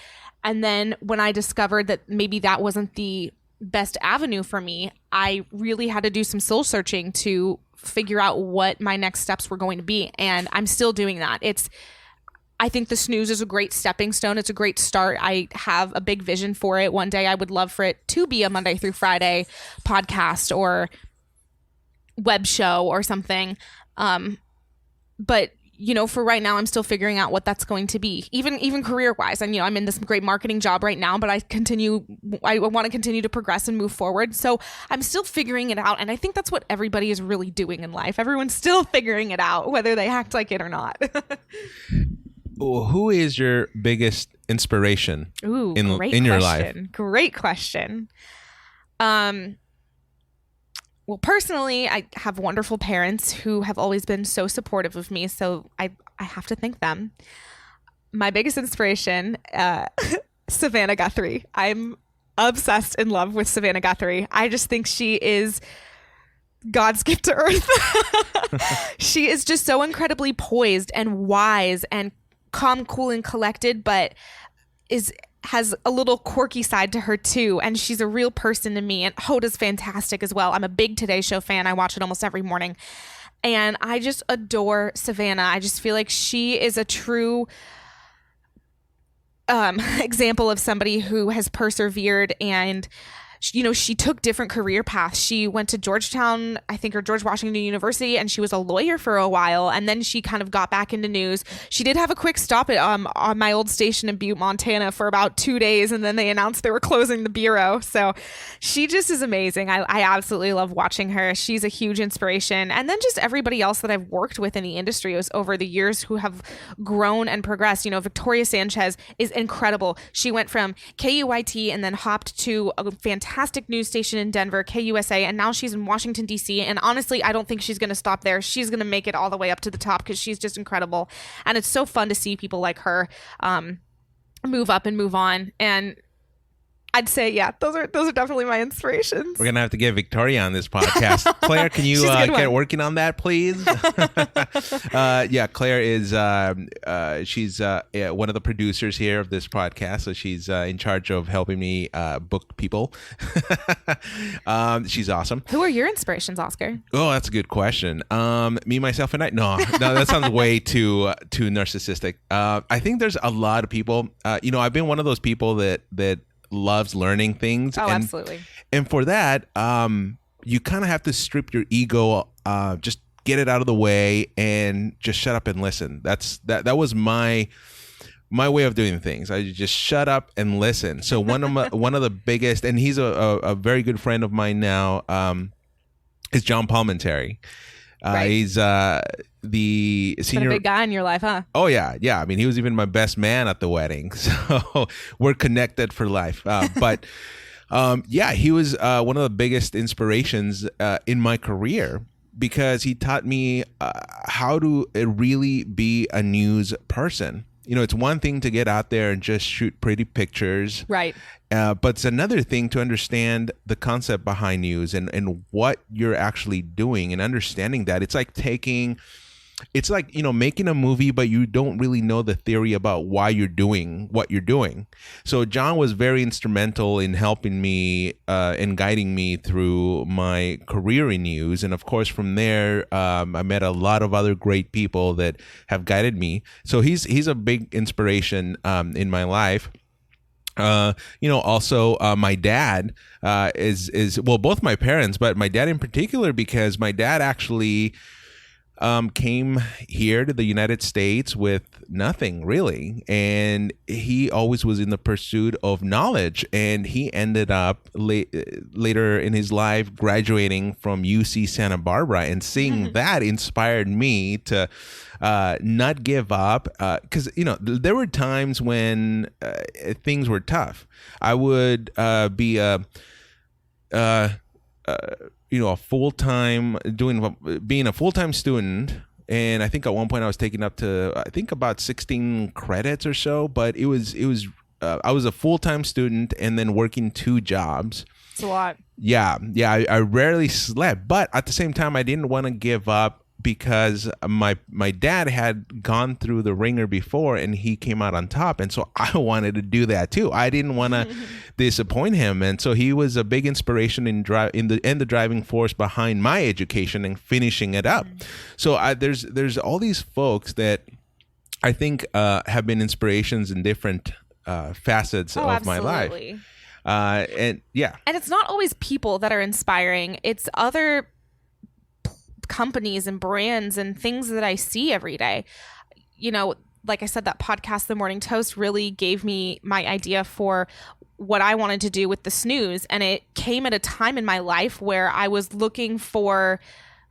And then when I discovered that maybe that wasn't the best avenue for me, I really had to do some soul searching to figure out what my next steps were going to be. And I'm still doing that. I think the Snews is a great stepping stone. It's a great start. I have a big vision for it. One day I would love for it to be a Monday through Friday podcast or web show or something. But, you know, for right now, I'm still figuring out what that's going to be, even career-wise. And, you know, I'm in this great marketing job right now, but I want to continue to progress and move forward. So I'm still figuring it out. And I think that's what everybody is really doing in life. Everyone's still figuring it out, whether they act like it or not. Who is your biggest inspiration in your life? Great question. Well, personally, I have wonderful parents who have always been so supportive of me, so I have to thank them. My biggest inspiration, Savannah Guthrie. I'm obsessed in love with Savannah Guthrie. I just think she is God's gift to earth. She is just so incredibly poised and wise and calm, cool, and collected, but has a little quirky side to her too, and she's a real person to me. And Hoda's fantastic as well. I'm a big Today Show fan. I watch it almost every morning, and I just adore Savannah. I just feel like she is a true example of somebody who has persevered and she took different career paths. She went to Georgetown, I think, or George Washington University, and she was a lawyer for a while. And then she kind of got back into news. She did have a quick stop at on my old station in Butte, Montana for about 2 days. And then they announced they were closing the bureau. So she just is amazing. I absolutely love watching her. She's a huge inspiration. And then just everybody else that I've worked with in the industry over the years who have grown and progressed. Victoria Sanchez is incredible. She went from KUIT and then hopped to a fantastic news station in Denver, KUSA, and now she's in Washington, D.C. And honestly, I don't think she's going to stop there. She's going to make it all the way up to the top because she's just incredible. And it's so fun to see people like her move up and move on. And I'd say, yeah, those are definitely my inspirations. We're going to have to get Victoria on this podcast. Claire, can you get working on that, please? Yeah, Claire is, she's one of the producers here of this podcast. So she's in charge of helping me book people. She's awesome. Who are your inspirations, Oscar? Oh, that's a good question. Me, myself, and I. No, that sounds way too narcissistic. I think there's a lot of people. I've been one of those people that loves learning things. Oh, absolutely. And for that, you kind of have to strip your ego, just get it out of the way and just shut up and listen. That was my way of doing things. I just shut up and listen. So one of the biggest, and he's a very good friend of mine now, is John Palmentary. Right. He's the senior. Been a big guy in your life, huh? Oh yeah. I mean, he was even my best man at the wedding, so we're connected for life. But he was one of the biggest inspirations in my career because he taught me how to really be a news person. It's one thing to get out there and just shoot pretty pictures. Right. But it's another thing to understand the concept behind news and what you're actually doing and understanding that. It's like making a movie, but you don't really know the theory about why you're doing what you're doing. So John was very instrumental in helping me and guiding me through my career in news. And of course, from there, I met a lot of other great people that have guided me. So he's a big inspiration in my life. Also my dad is both my parents, but my dad in particular, because my dad actually came here to the United States with nothing really, and he always was in the pursuit of knowledge, and he ended up later in his life graduating from UC Santa Barbara, and seeing that inspired me to not give up, because there were times when things were tough. I would be a being a full-time student. And I think at one point I was taking up to, I think about 16 credits or so, but it was I was a full-time student and then working 2 jobs. It's a lot. Yeah. I rarely slept, but at the same time, I didn't want to give up because my dad had gone through the ringer before and he came out on top. And so I wanted to do that too. I didn't want to disappoint him. And so he was a big inspiration in the driving force behind my education and finishing it up. So there's all these folks that I think have been inspirations in different facets of absolutely. my life. And it's not always people that are inspiring. It's other companies and brands and things that I see every day. Like I said, that podcast, The Morning Toast, really gave me my idea for what I wanted to do with the Snews. And it came at a time in my life where I was looking for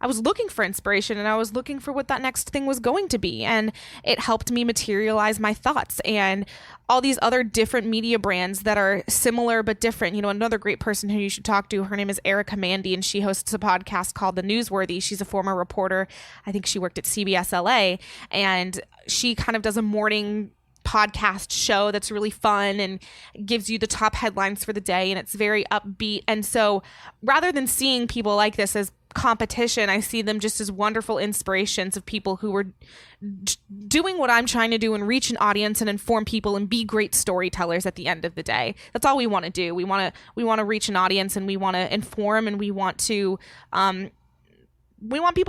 inspiration, and I was looking for what that next thing was going to be. And it helped me materialize my thoughts and all these other different media brands that are similar but different. Another great person who you should talk to, her name is Erica Mandy, and she hosts a podcast called The Newsworthy. She's a former reporter. I think she worked at CBS LA, and she kind of does a morning podcast show that's really fun and gives you the top headlines for the day, and it's very upbeat. And so rather than seeing people like this as competition, I see them just as wonderful inspirations of people who are doing what I'm trying to do and reach an audience and inform people and be great storytellers at the end of the day. That's all we want to do. We want to reach an audience, and we want to inform, and we want people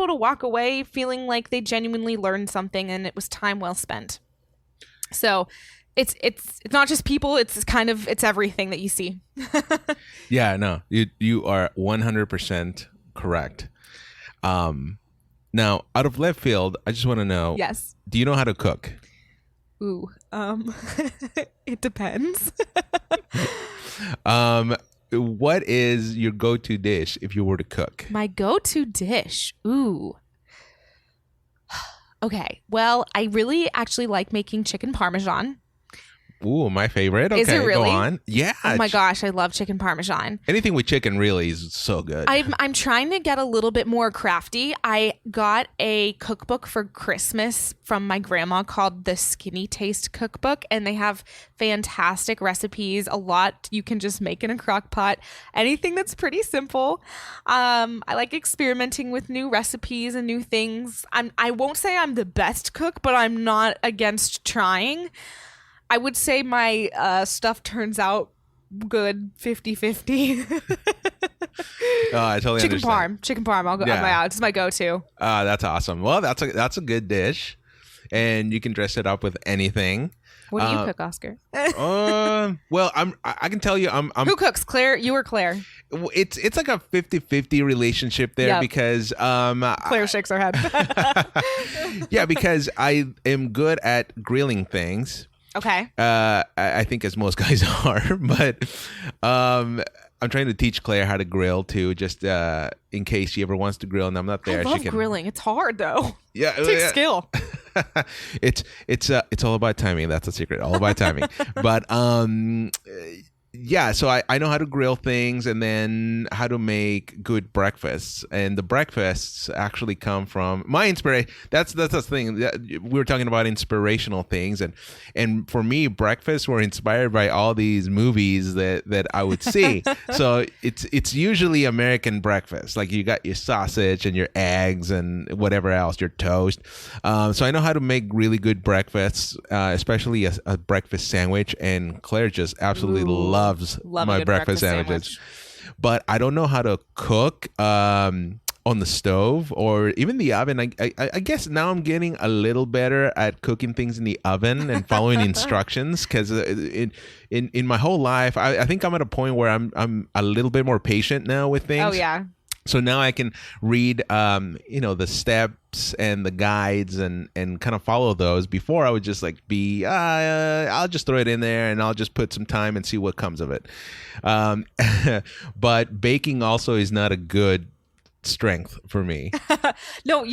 to walk away feeling like they genuinely learned something and it was time well spent. So it's not just people. It's everything that you see. Yeah, no, you are 100% correct. Now, out of left field, I just want to know. Yes. Do you know how to cook? Ooh, it depends. What is your go-to dish if you were to cook? My go-to dish. Ooh. Okay. Well, I really actually like making chicken parmesan. Ooh, my favorite. Okay, Is it really? go on. Yeah. Oh my gosh, I love chicken parmesan. Anything with chicken really is so good. I'm trying to get a little bit more crafty. I got a cookbook for Christmas from my grandma called the Skinny Taste Cookbook, and they have fantastic recipes. A lot you can just make in a crock pot. Anything that's pretty simple. I like experimenting with new recipes and new things. I won't say I'm the best cook, but I'm not against trying. I would say my stuff turns out good 50-50. I totally understand. Chicken parm. I'll go. Yeah. It's my go-to. That's awesome. Well, that's a good dish, and you can dress it up with anything. What do you cook, Oscar? Well, I can tell you, I'm. Who cooks, Claire? You or Claire? It's like a 50-50 relationship there because Claire shakes her head. Yeah, because I am good at grilling things. Okay. I think as most guys are, but I'm trying to teach Claire how to grill too, just in case she ever wants to grill and I'm not there. I love grilling. It's hard though. Yeah, it takes skill. It's all about timing. That's a secret. All about timing. But yeah, so I know how to grill things and then how to make good breakfasts. And the breakfasts actually come from my inspiration. That's the thing. We were talking about inspirational things. And for me, breakfasts were inspired by all these movies that I would see. So it's usually American breakfast. Like you got your sausage and your eggs and whatever else, your toast. So I know how to make really good breakfasts, especially a breakfast sandwich. And Claire just absolutely loves my breakfast sandwiches. But I don't know how to cook on the stove or even the oven. I guess now I'm getting a little better at cooking things in the oven and following instructions because in my whole life, I think I'm at a point where I'm a little bit more patient now with things. Oh, yeah. So now I can read, the steps and the guides and kind of follow those. Before I would just like I'll just throw it in there and I'll just put some time and see what comes of it. But baking also is not a good strength for me. No,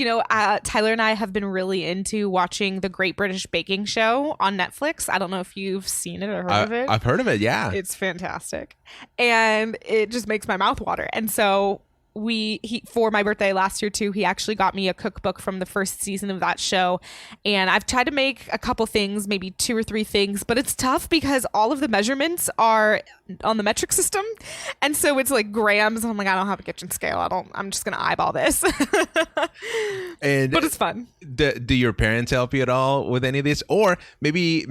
Tyler and I have been really into watching the Great British Baking Show on Netflix. I don't know if you've seen it or heard of it. I've heard of it, yeah. It's fantastic. And it just makes my mouth water. And so for my birthday last year too, he actually got me a cookbook from the first season of that show, and I've tried to make a couple things, maybe 2 or 3 things, but it's tough because all of the measurements are on the metric system, and so it's like grams. I'm like, I don't have a kitchen scale. I'm just gonna eyeball this. But it's fun. Do your parents help you at all with any of this, or maybe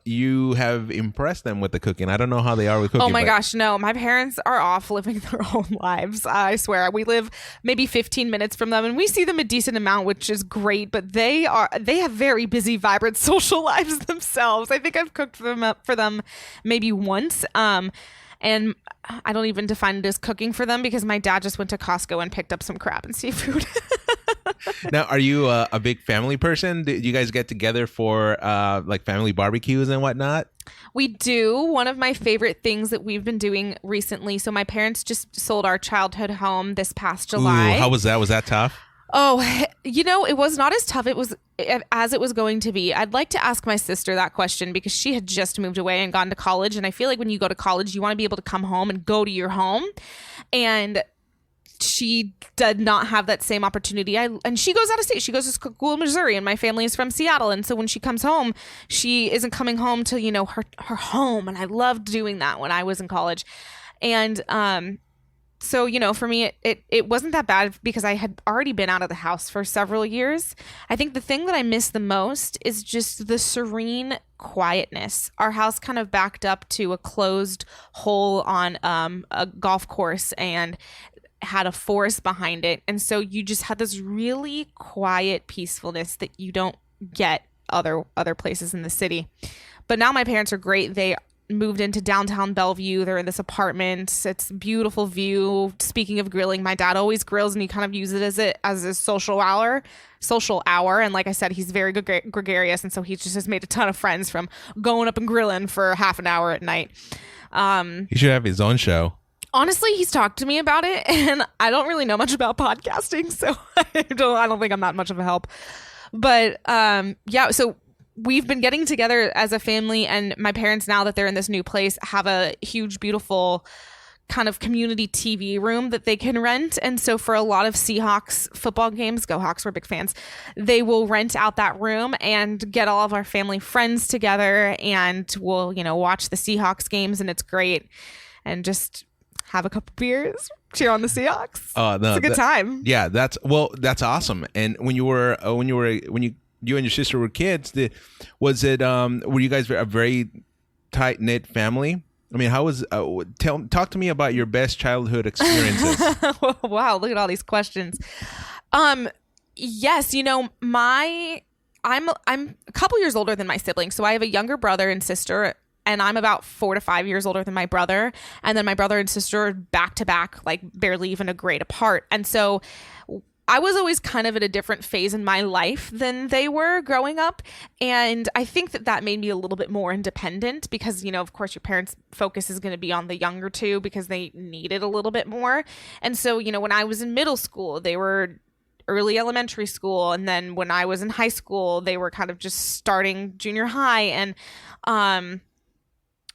you have impressed them with the cooking? I don't know how they are with cooking. Oh my gosh, no, my parents are off living their own lives. I swear. We live maybe 15 minutes from them and we see them a decent amount, which is great, but they have very busy, vibrant social lives themselves. I think I've cooked for them maybe once. And I don't even define it as cooking for them because my dad just went to Costco and picked up some crab and seafood. Now, are you a big family person? Do you guys get together for like family barbecues and whatnot? We do. One of my favorite things that we've been doing recently. So my parents just sold our childhood home this past July. Ooh, how was that? Was that tough? Oh, it was not as tough as it was going to be. I'd like to ask my sister that question because she had just moved away and gone to college. And I feel like when you go to college, you want to be able to come home and go to your home. And she did not have that same opportunity. And she goes out of state. She goes to school in Missouri, and my family is from Seattle. And so when she comes home, she isn't coming home to, her home. And I loved doing that when I was in college. And so, for me, it wasn't that bad because I had already been out of the house for several years. I think the thing that I miss the most is just the serene quietness. Our house kind of backed up to a closed hole on a golf course and had a forest behind it. And so you just had this really quiet peacefulness that you don't get other places in the city. But now my parents are great. They moved into downtown Bellevue. They're in this apartment. It's a beautiful view. Speaking of grilling, my dad always grills, and he kind of uses it as a social hour. And like I said, he's very gregarious, and so he just has made a ton of friends from going up and grilling for half an hour at night. He should have his own show. Honestly, he's talked to me about it, and I don't really know much about podcasting, so I don't think I'm that much of a help. But so we've been getting together as a family, and my parents, now that they're in this new place, have a huge, beautiful kind of community TV room that they can rent. And so for a lot of Seahawks football games, go Hawks, we're big fans, they will rent out that room and get all of our family friends together, and we'll, watch the Seahawks games, and it's great. And just have a couple beers, cheer on the Seahawks. Oh, no, it's a good time. Yeah, that's awesome. And when you and your sister were kids, were you guys a very tight knit family? I mean, how was talk to me about your best childhood experiences. Wow, look at all these questions. Yes, I'm a couple years older than my siblings, so I have a younger brother and sister, and I'm about 4 to 5 years older than my brother, and then my brother and sister are back to back, like barely even a grade apart. And so I was always kind of at a different phase in my life than they were growing up. And I think that made me a little bit more independent because, of course, your parents' focus is going to be on the younger two because they need it a little bit more. And so, when I was in middle school, they were early elementary school. And then when I was in high school, they were kind of just starting junior high. And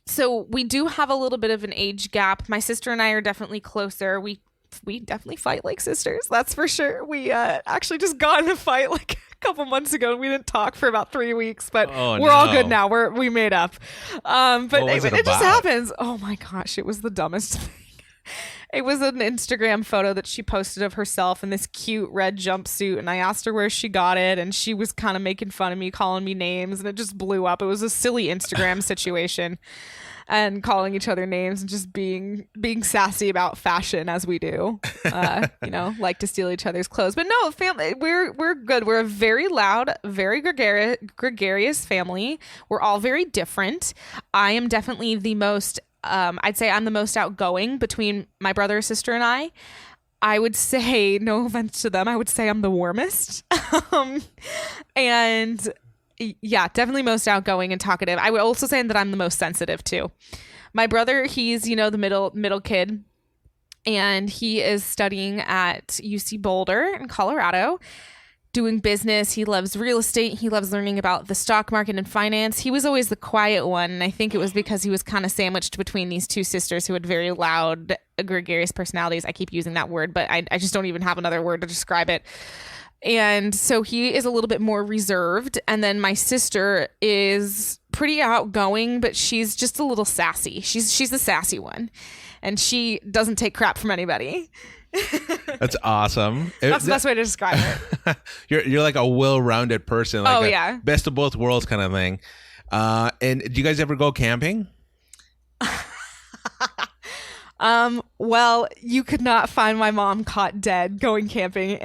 so we do have a little bit of an age gap. My sister and I are definitely closer. We definitely fight like sisters, that's for sure. We actually just got in a fight like a couple months ago, and we didn't talk for about 3 weeks, but we're all good now. We made up. But it just happens. Oh my gosh, it was the dumbest thing. It was an Instagram photo that she posted of herself in this cute red jumpsuit, and I asked her where she got it, and she was kind of making fun of me, calling me names, and it just blew up. It was a silly Instagram situation. And calling each other names and just being sassy about fashion as we do, like to steal each other's clothes. But no, family, we're good. We're a very loud, very gregarious family. We're all very different. I am definitely the most, I'd say I'm the most outgoing between my brother, sister, and I. I would say, no offense to them, I would say I'm the warmest. And yeah, definitely most outgoing and talkative. I would also say that I'm the most sensitive too. My brother, he's, the middle kid, and he is studying at UC Boulder in Colorado, doing business. He loves real estate. He loves learning about the stock market and finance. He was always the quiet one, and I think it was because he was kind of sandwiched between these two sisters who had very loud, gregarious personalities. I keep using that word, but I just don't even have another word to describe it. And so he is a little bit more reserved. And then my sister is pretty outgoing, but she's just a little sassy. She's the sassy one. And she doesn't take crap from anybody. That's awesome. That's the best way to describe it. You're like a well-rounded person. Like yeah. Best of both worlds kind of thing. And do you guys ever go camping? Well, you could not find my mom caught dead going camping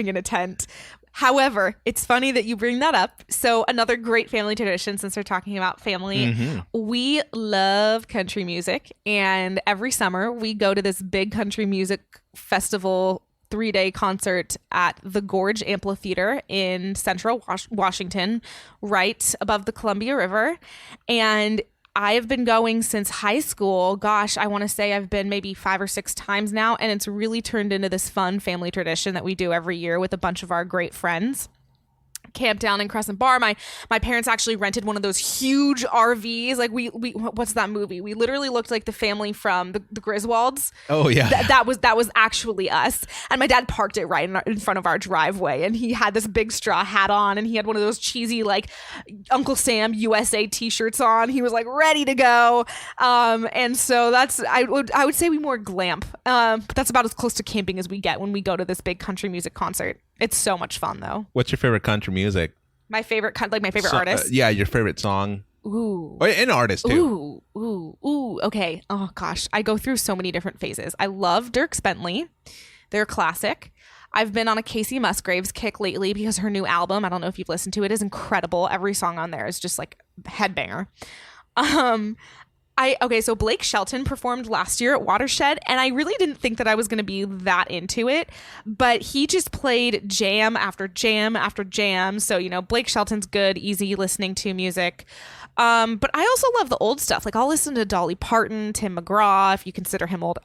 in a tent. However, it's funny that you bring that up. So another great family tradition, since we're talking about family, we love country music. And every summer we go to this big country music festival 3-day concert at the Gorge Amphitheater in Central Washington, right above the Columbia River. And I have been going since high school. Gosh, I want to say I've been maybe 5 or 6 times now, and it's really turned into this fun family tradition that we do every year with a bunch of our great friends. Camp down in Crescent Bar. My parents actually rented one of those huge RVs. Like we what's that movie? We literally looked like the family from the Griswolds. Oh yeah. That was actually us. And my dad parked it right in front of our driveway, and he had this big straw hat on, and he had one of those cheesy like Uncle Sam USA t-shirts on. He was like ready to go. And so I would say we more glamp. But that's about as close to camping as we get when we go to this big country music concert. It's so much fun though. What's your favorite country music? My favorite artist? Yeah, your favorite song. Ooh. And artist too. Ooh. Okay. Oh gosh, I go through so many different phases. I love Dierks Bentley. They're a classic. I've been on a Casey Musgraves kick lately because her new album, I don't know if you've listened to it, is incredible. Every song on there is just like headbanger. So Blake Shelton performed last year at Watershed, and I really didn't think that I was going to be that into it, but he just played jam after jam after jam. So, you know, Blake Shelton's good, easy listening to music. But I also love the old stuff. Like I'll listen to Dolly Parton, Tim McGraw, if you consider him old.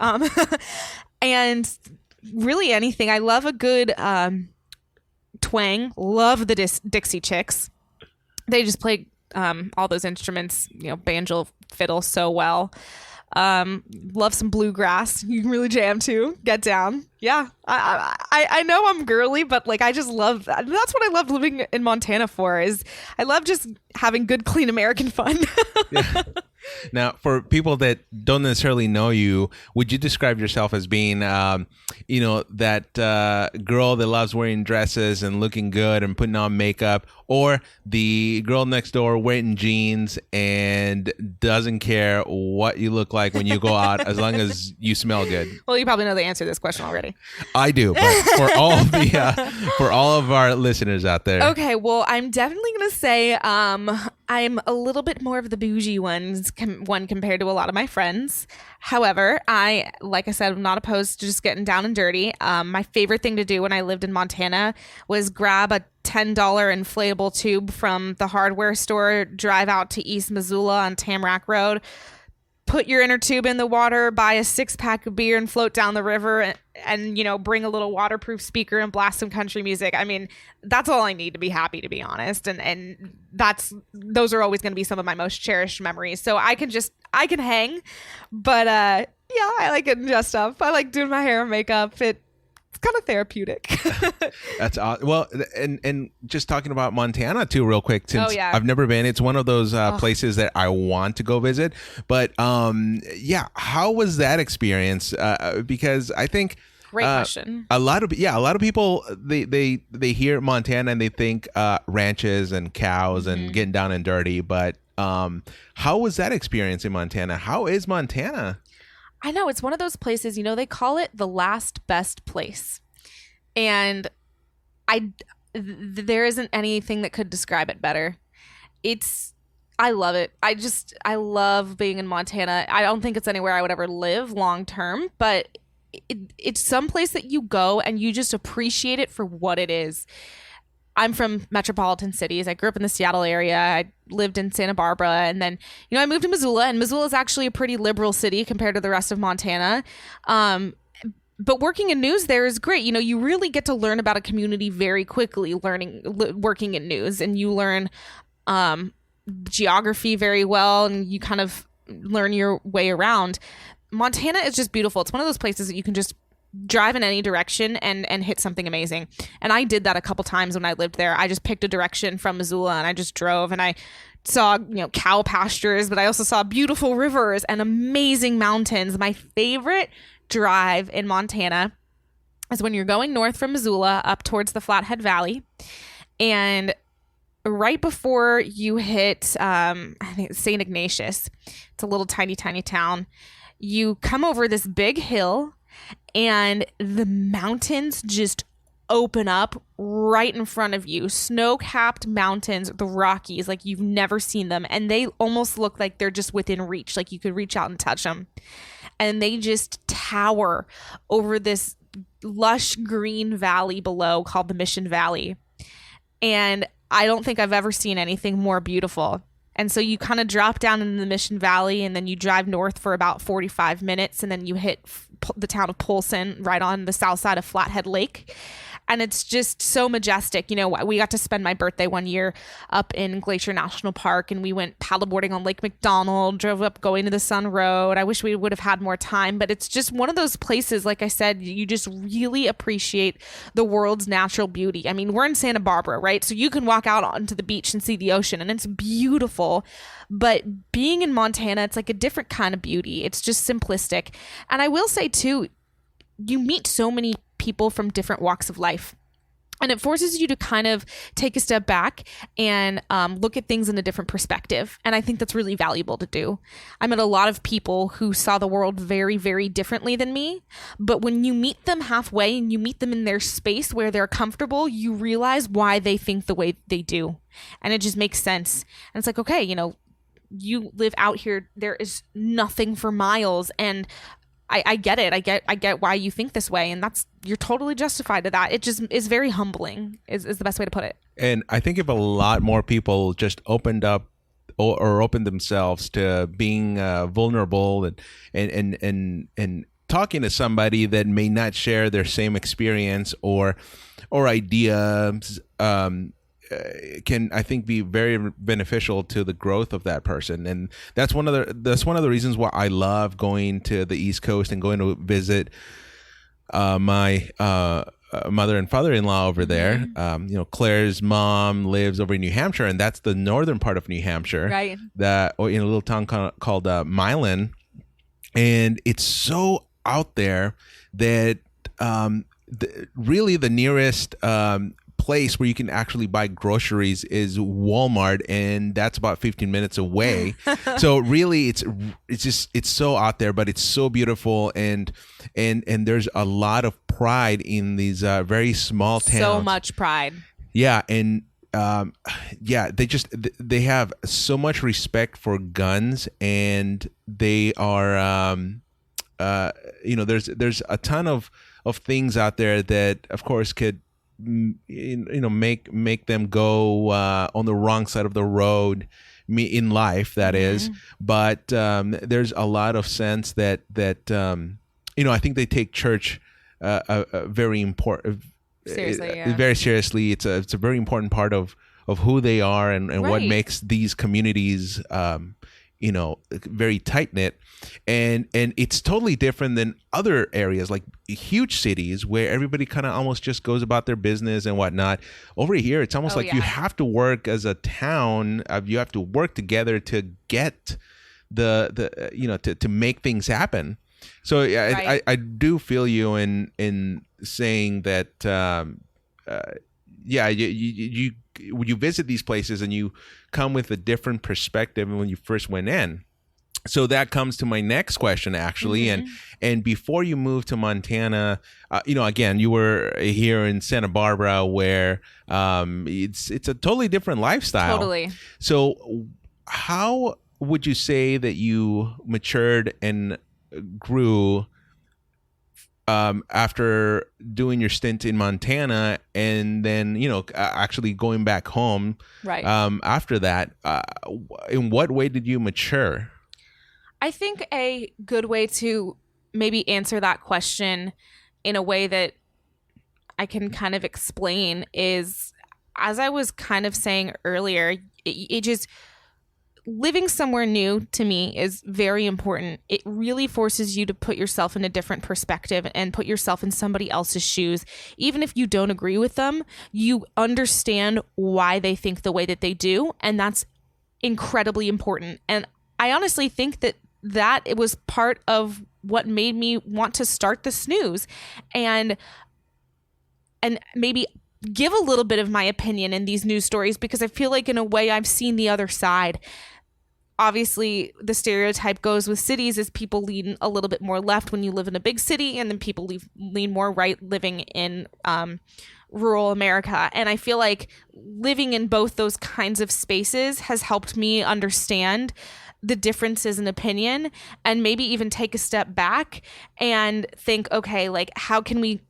And really anything. I love a good twang. Love the Dixie Chicks. They just play all those instruments, you know, banjo, fiddle so well. Love some bluegrass. You can really jam too. Get down. Yeah. I know I'm girly, but like I just love that. That's what I love living in Montana for, is I love just having good, clean American fun. Yeah. Now, for people that don't necessarily know you, would you describe yourself as being, that girl that loves wearing dresses and looking good and putting on makeup, or the girl next door wearing jeans and doesn't care what you look like when you go out as long as you smell good? Well, you probably know the answer to this question already. I do, but for all of our listeners out there. Okay, well, I'm definitely going to say I'm a little bit more of the bougie one compared to a lot of my friends. However, like I said, I'm not opposed to just getting down and dirty. My favorite thing to do when I lived in Montana was grab a $10 inflatable tube from the hardware store, drive out to East Missoula on Tamarack Road, put your inner tube in the water, buy a 6-pack of beer and float down the river and, you know, bring a little waterproof speaker and blast some country music. I mean, that's all I need to be happy, to be honest. And those are always going to be some of my most cherished memories. So I can hang, but yeah, I like getting dressed up. I like doing my hair and makeup. It's kind of therapeutic. That's awesome. Well, and just talking about Montana too, real quick, since I've never been, it's one of those places that I want to go visit. But how was that experience? Because I think great question. A lot of people they hear Montana and they think ranches and cows and getting down and dirty. But how was that experience in Montana? How is Montana? I know, it's one of those places, you know, they call it the last best place. And there isn't anything that could describe it better. I love it. I love being in Montana. I don't think it's anywhere I would ever live long term, but it's some place that you go and you just appreciate it for what it is. I'm from metropolitan cities. I grew up in the Seattle area. I lived in Santa Barbara. And then, you know, I moved to Missoula. And Missoula is actually a pretty liberal city compared to the rest of Montana. But working in news there is great. You know, you really get to learn about a community very quickly working in news. And you learn geography very well. And you kind of learn your way around. Montana is just beautiful. It's one of those places that you can just drive in any direction and hit something amazing. And I did that a couple times when I lived there. I just picked a direction from Missoula and I just drove and I saw, you know, cow pastures, but I also saw beautiful rivers and amazing mountains. My favorite drive in Montana is when you're going north from Missoula up towards the Flathead Valley, and right before you hit I think it's St. Ignatius, it's a little tiny town, you come over this big hill and the mountains just open up right in front of you. Snow-capped mountains, the Rockies, like you've never seen them. And they almost look like they're just within reach, like you could reach out and touch them. And they just tower over this lush green valley below called the Mission Valley. And I don't think I've ever seen anything more beautiful. And so you kind of drop down in the Mission Valley and then you drive north for about 45 minutes and then you hit the town of Polson right on the south side of Flathead Lake. And it's just so majestic. You know, we got to spend my birthday one year up in Glacier National Park and we went paddleboarding on Lake McDonald, drove up going to the Sun Road. I wish we would have had more time, but it's just one of those places, like I said, you just really appreciate the world's natural beauty. I mean, we're in Santa Barbara, right? So you can walk out onto the beach and see the ocean and it's beautiful. But being in Montana, it's like a different kind of beauty. It's just simplistic. And I will say too, you meet so many people from different walks of life. And it forces you to kind of take a step back and look at things in a different perspective. And I think that's really valuable to do. I met a lot of people who saw the world very, very differently than me. But when you meet them halfway and you meet them in their space where they're comfortable, you realize why they think the way they do. And it just makes sense. And it's like, okay, you live out here. There is nothing for miles. And I get it. I get why you think this way, and you're totally justified to that. It just is very humbling, is the best way to put it. And I think if a lot more people just opened up or opened themselves to being vulnerable and talking to somebody that may not share their same experience or ideas, can, I think, be very beneficial to the growth of that person. And that's one of the reasons why I love going to the East Coast and going to visit my mother and father-in-law over there. Claire's mom lives over in New Hampshire, and that's the northern part of New Hampshire, right? Or in a little town called Milan, and it's so out there that really the nearest place where you can actually buy groceries is Walmart, and that's about 15 minutes away. So really it's so out there, but it's so beautiful, and there's a lot of pride in these very small towns. So much pride. Yeah. And they have so much respect for guns, and they are there's a ton of things out there that of course could make them go on the wrong side of the road in life, that is. But there's a lot of sense that I think they take church very important seriously, yeah. Very seriously. It's a very important part of who they are and right. what makes these communities very tight knit, and it's totally different than other areas like huge cities where everybody kind of almost just goes about their business and whatnot. Over here, it's almost like you have to work as a town. You have to work together to get to make things happen. So right. I do feel you in saying that. You visit these places and you come with a different perspective than when you first went in. So that comes to my next question, actually. And before you moved to Montana, again, you were here in Santa Barbara, where it's a totally different lifestyle. Totally. So how would you say that you matured and grew after doing your stint in Montana, and then actually going back home right after that? In what way did you mature? I think a good way to maybe answer that question in a way that I can kind of explain is, as I was kind of saying earlier, it just, living somewhere new to me is very important. It really forces you to put yourself in a different perspective and put yourself in somebody else's shoes. Even if you don't agree with them, you understand why they think the way that they do. And that's incredibly important. And I honestly think that it was part of what made me want to start the Snews and maybe give a little bit of my opinion in these news stories, because I feel like in a way I've seen the other side. Obviously, the stereotype goes with cities is people lean a little bit more left when you live in a big city, and then people lean more right living in rural America. And I feel like living in both those kinds of spaces has helped me understand the differences in opinion, and maybe even take a step back and think, okay, like, how can we,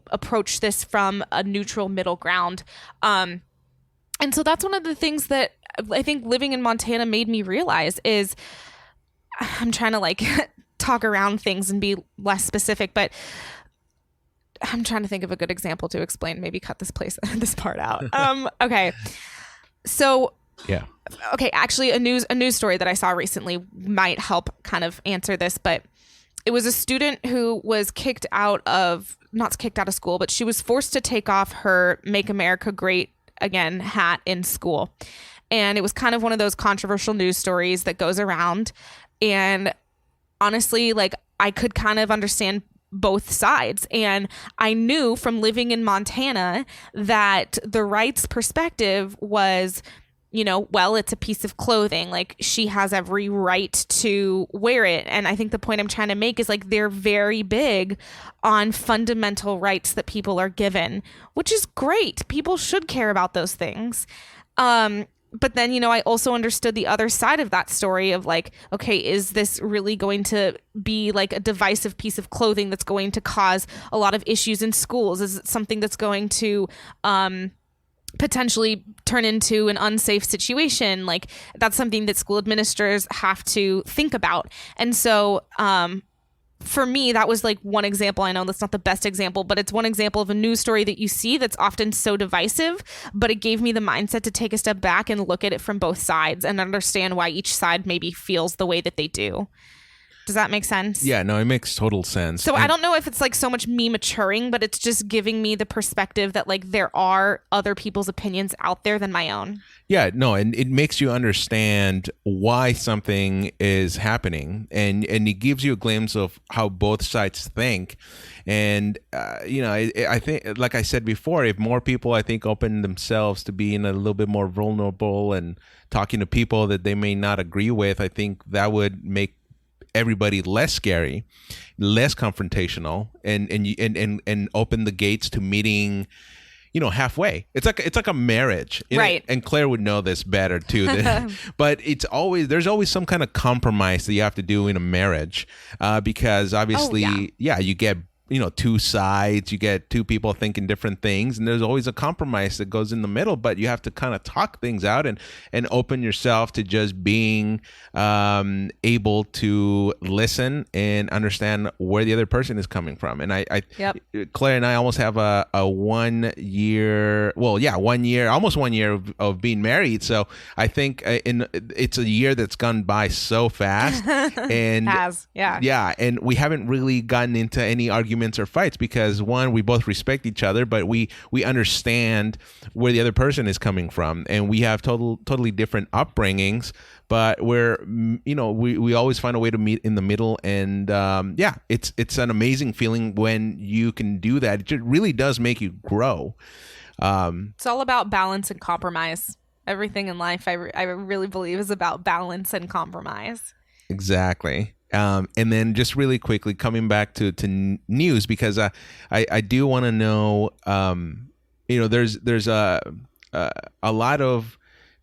approach this from a neutral middle ground? And so that's one of the things that I think living in Montana made me realize is, I'm trying to talk around things and be less specific, but I'm trying to think of a good example to explain. Maybe cut this part out. Okay. So yeah. Okay, actually a news story that I saw recently might help kind of answer this, but it was a student who was not kicked out of school, but she was forced to take off her Make America Great Again hat in school. And it was kind of one of those controversial news stories that goes around. And honestly, I could kind of understand both sides. And I knew from living in Montana that the rights perspective was, well, it's a piece of clothing. Like, she has every right to wear it. And I think the point I'm trying to make is, like, they're very big on fundamental rights that people are given, which is great. People should care about those things. But then, I also understood the other side of that story of, like, okay, is this really going to be like a divisive piece of clothing that's going to cause a lot of issues in schools? Is it something that's going to potentially turn into an unsafe situation? Like, that's something that school administrators have to think about. And so for me, that was like one example. I know that's not the best example, but it's one example of a news story that you see that's often so divisive, but it gave me the mindset to take a step back and look at it from both sides and understand why each side maybe feels the way that they do. Does that make sense? Yeah, no, it makes total sense. So I don't know if it's like so much me maturing, but it's just giving me the perspective that, like, there are other people's opinions out there than my own. Yeah, no, and it makes you understand why something is happening, and it gives you a glimpse of how both sides think. And I think, like I said before, if more people, I think, open themselves to being a little bit more vulnerable and talking to people that they may not agree with, I think that would make everybody less scary, less confrontational, and open the gates to meeting, halfway. It's like a marriage, right? And Claire would know this better too. But there's always some kind of compromise that you have to do in a marriage, because obviously, you get two sides, you get two people thinking different things, and there's always a compromise that goes in the middle, but you have to kind of talk things out and open yourself to just being able to listen and understand where the other person is coming from. And Yep. Claire and I almost have a 1 year, almost 1 year of being married. So I think it's a year that's gone by so fast. And and we haven't really gotten into any arguments or fights because, one, we both respect each other, but we understand where the other person is coming from, and we have totally different upbringings, but we always find a way to meet in the middle. And it's an amazing feeling when you can do that. It really does make you grow. It's all about balance and compromise. Everything in life, I really believe, is about balance and compromise. Exactly. And then just really quickly coming back to news, because I do want to know, there's a lot of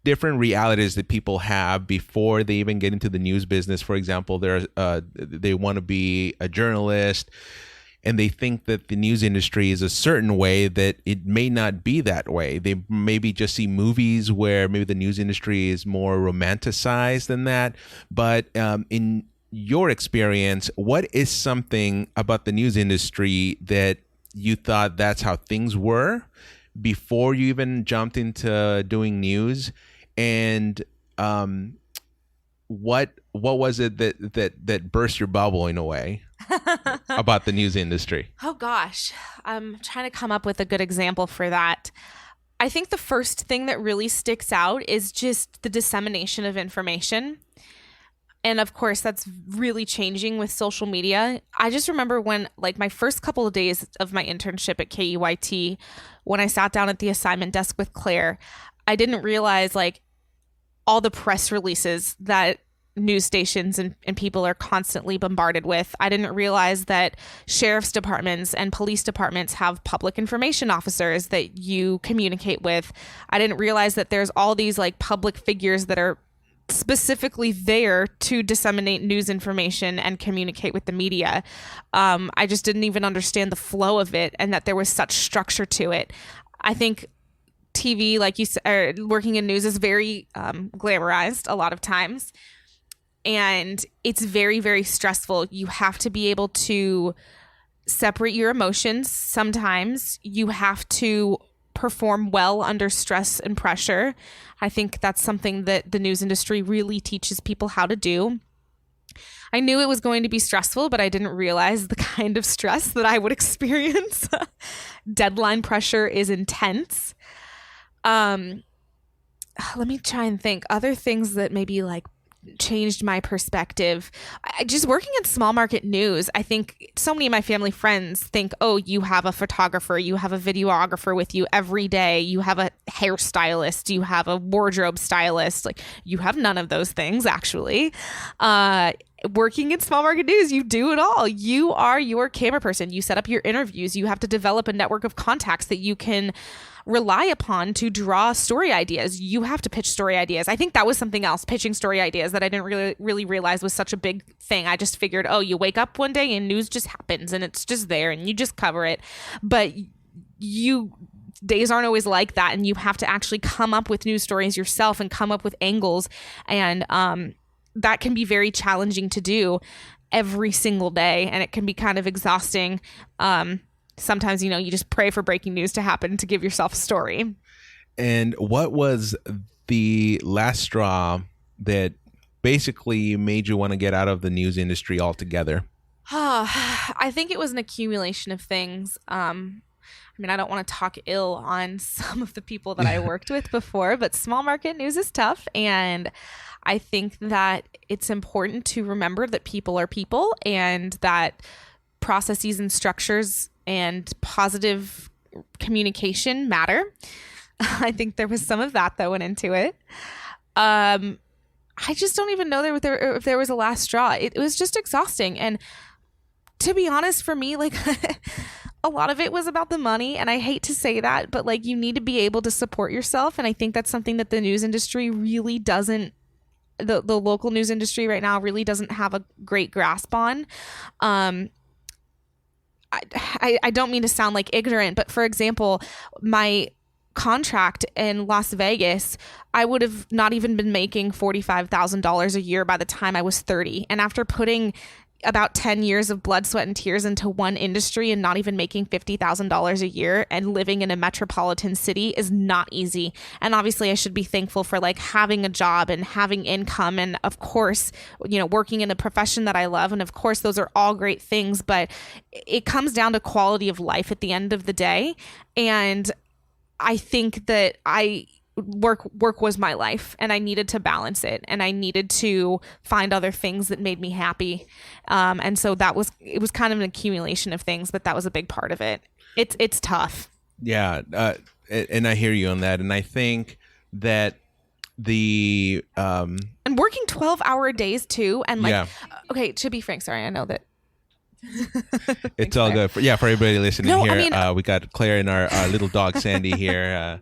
different realities that people have before they even get into the news business. For example, they want to be a journalist, and they think that the news industry is a certain way that it may not be that way. They maybe just see movies where maybe the news industry is more romanticized than that. But in your experience, what is something about the news industry that you thought that's how things were before you even jumped into doing news? And what was it that burst your bubble in a way about the news industry? Oh gosh, I'm trying to come up with a good example for that. I think the first thing that really sticks out is just the dissemination of information. And of course, that's really changing with social media. I just remember when, like, my first couple of days of my internship at KUIT, when I sat down at the assignment desk with Claire, I didn't realize, like, all the press releases that news stations and people are constantly bombarded with. I didn't realize that sheriff's departments and police departments have public information officers that you communicate with. I didn't realize that there's all these, like, public figures that are specifically there to disseminate news information and communicate with the media. I just didn't even understand the flow of it, and that there was such structure to it. I think TV, like you said, working in news is very glamorized a lot of times, and it's very, very stressful. You have to be able to separate your emotions. Sometimes you have to perform well under stress and pressure. I think that's something that the news industry really teaches people how to do. I knew it was going to be stressful, but I didn't realize the kind of stress that I would experience. Deadline pressure is intense. Let me try and think. Other things that maybe, like, changed my perspective. Just working in small market news, I think so many of my family friends think, oh, you have a photographer, you have a videographer with you every day, you have a hairstylist, you have a wardrobe stylist. Like, you have none of those things, actually. Working in small market news, you do it all. You are your camera person. You set up your interviews. You have to develop a network of contacts that you can rely upon to draw story ideas. You have to pitch story ideas. I think that was something else, pitching story ideas, that I didn't really realize was such a big thing. I just figured, oh, you wake up one day and news just happens and it's just there and you just cover it. But days aren't always like that, and you have to actually come up with news stories yourself and come up with angles, and that can be very challenging to do every single day, and it can be kind of exhausting. Sometimes, you just pray for breaking news to happen to give yourself a story. And what was the last straw that basically made you want to get out of the news industry altogether? I think it was an accumulation of things. I don't want to talk ill on some of the people that I worked with before, but small market news is tough. And I think that it's important to remember that people are people, and that processes and structures and positive communication matter. I think there was some of that that went into it. I just don't even know if there was a last straw. It was just exhausting. And to be honest, for me, like a lot of it was about the money. And I hate to say that, but like, you need to be able to support yourself. And I think that's something that the news industry really doesn't, the local news industry right now really doesn't have a great grasp on. I don't mean to sound like ignorant, but for example, my contract in Las Vegas, I would have not even been making $45,000 a year by the time I was 30. And after putting about 10 years of blood, sweat, and tears into one industry and not even making $50,000 a year and living in a metropolitan city is not easy. And obviously I should be thankful for like having a job and having income. And of course, working in a profession that I love. And of course, those are all great things, but it comes down to quality of life at the end of the day. And I think that work was my life, and I needed to balance it, and I needed to find other things that made me happy. And so it was kind of an accumulation of things, but that was a big part of it. It's tough. Yeah. And I hear you on that. And I think that and working 12-hour days too. And okay, to be frank, sorry, I know that. It's all good. For everybody listening here. We got Claire and our little dog Sandy here.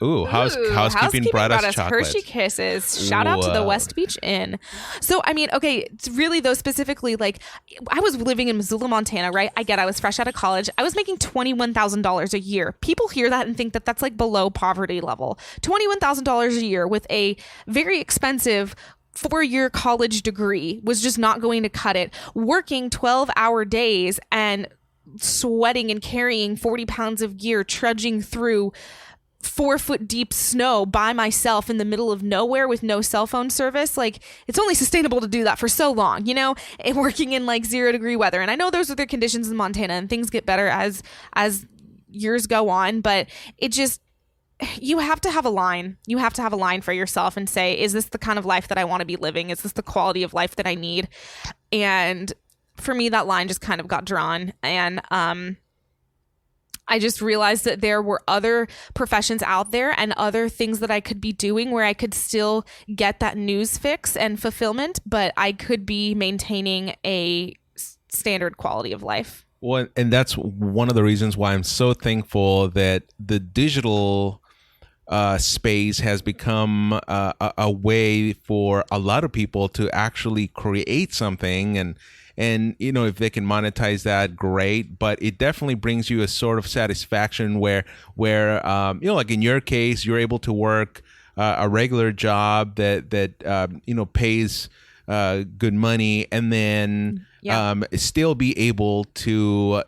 Housekeeping brought us chocolates. Hershey Kisses. Shout out to the West Beach Inn. So, it's really though, specifically, like, I was living in Missoula, Montana, right? I was fresh out of college. I was making $21,000 a year. People hear that and think that that's like below poverty level. $21,000 a year with a very expensive 4-year college degree was just not going to cut it. Working 12-hour days and sweating and carrying 40 pounds of gear, trudging through 4-foot deep snow by myself in the middle of nowhere with no cell phone service. Like, it's only sustainable to do that for so long, and working in like 0-degree weather. And I know those are the conditions in Montana, and things get better as years go on, but you have to have a line. You have to have a line for yourself and say, is this the kind of life that I want to be living? Is this the quality of life that I need? And for me, that line just kind of got drawn. And, I just realized that there were other professions out there and other things that I could be doing where I could still get that news fix and fulfillment, but I could be maintaining a standard quality of life. Well, and that's one of the reasons why I'm so thankful that the digital space has become a way for a lot of people to actually create something, and if they can monetize that, great. But it definitely brings you a sort of satisfaction where like in your case, you're able to work a regular job that pays good money, and then still be able to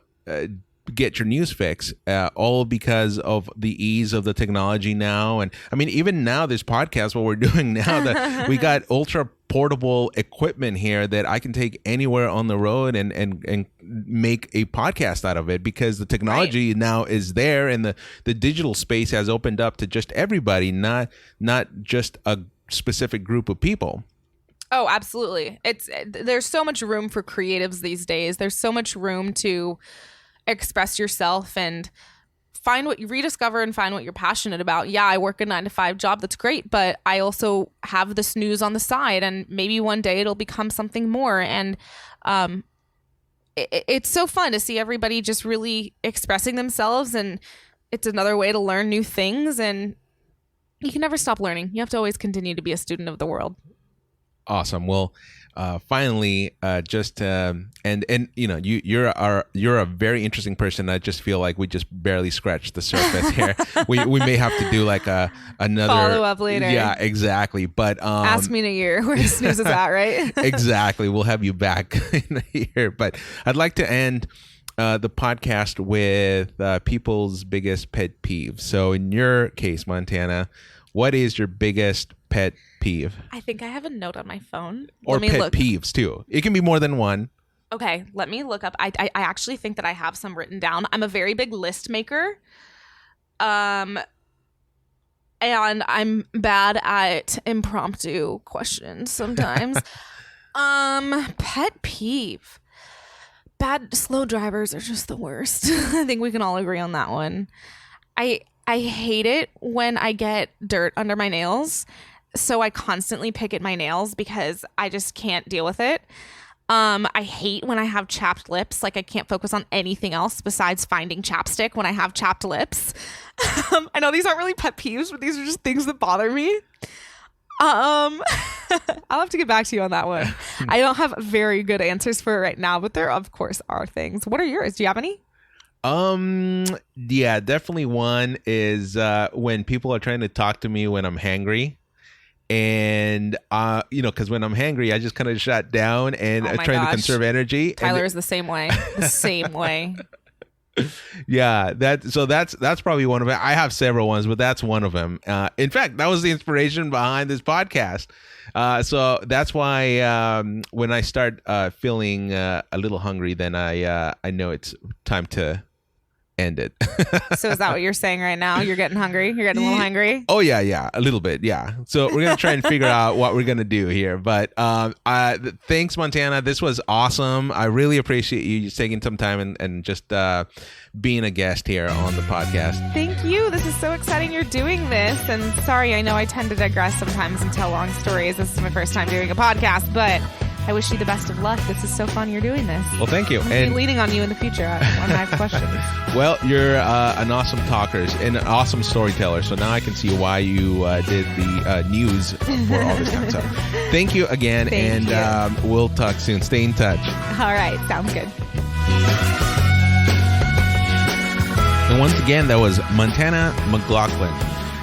get your news fix, all because of the ease of the technology now. And even now, this podcast, what we're doing now, that we got ultra portable equipment here that I can take anywhere on the road and make a podcast out of it, because the technology now is there, and the digital space has opened up to just everybody, not just a specific group of people. Oh, absolutely. There's so much room for creatives these days. There's so much room to express yourself and rediscover and find what you're passionate about. Yeah, I work a 9-to-5 job. That's great. But I also have the snooze on the side, and maybe one day it'll become something more. And it's so fun to see everybody just really expressing themselves. And it's another way to learn new things. And you can never stop learning. You have to always continue to be a student of the world. Awesome. Well, finally, and you know, you're a very interesting person. I just feel like we just barely scratched the surface here. we may have to do like another follow up later. Yeah, exactly. But ask me in a year where Snews is at, right? Exactly. We'll have you back in a year. But I'd like to end the podcast with people's biggest pet peeves. So in your case, Montana, what is your biggest pet peeve? I think I have a note on my phone. Or pet peeves too. It can be more than one. Okay, let me look up. I actually think that I have some written down. I'm a very big list maker. And I'm bad at impromptu questions sometimes. Pet peeve. Bad slow drivers are just the worst. I think we can all agree on that one. I hate it when I get dirt under my nails. So I constantly pick at my nails because I just can't deal with it. I hate when I have chapped lips. Like I can't focus on anything else besides finding chapstick when I have chapped lips. I know these aren't really pet peeves, but these are just things that bother me. I'll have to get back to you on that one. I don't have very good answers for it right now, but there of course are things. What are yours? Do you have any? Yeah, definitely one is when people are trying to talk to me when I'm hangry. And you know, because when I'm hangry, I just kind of shut down and trying to conserve energy. Tyler is the same way. The same way. Yeah, that's probably one of them. I have several ones, but that's one of them. In fact, that was the inspiration behind this podcast. So that's why when I start feeling a little hungry, then I know it's time to end it. So is that what you're saying right now? You're getting hungry? You're getting a little hungry? Oh yeah, a little bit, yeah. So we're gonna try and figure out what we're gonna do here. But thanks, Montana. This was awesome. I really appreciate you just taking some time and just being a guest here on the podcast. Thank you. This is so exciting you're doing this. And sorry, I know I tend to digress sometimes and tell long stories. This is my first time doing a podcast, but I wish you the best of luck. This is so fun you're doing this. Well, thank you. I'm going to be leaning on you in the future when I have questions. Well, you're an awesome talker and an awesome storyteller. So now I can see why you did the news for all this time. So thank you again. Thank you. We'll talk soon. Stay in touch. All right. Sounds good. And once again, that was Montana MacLachlan.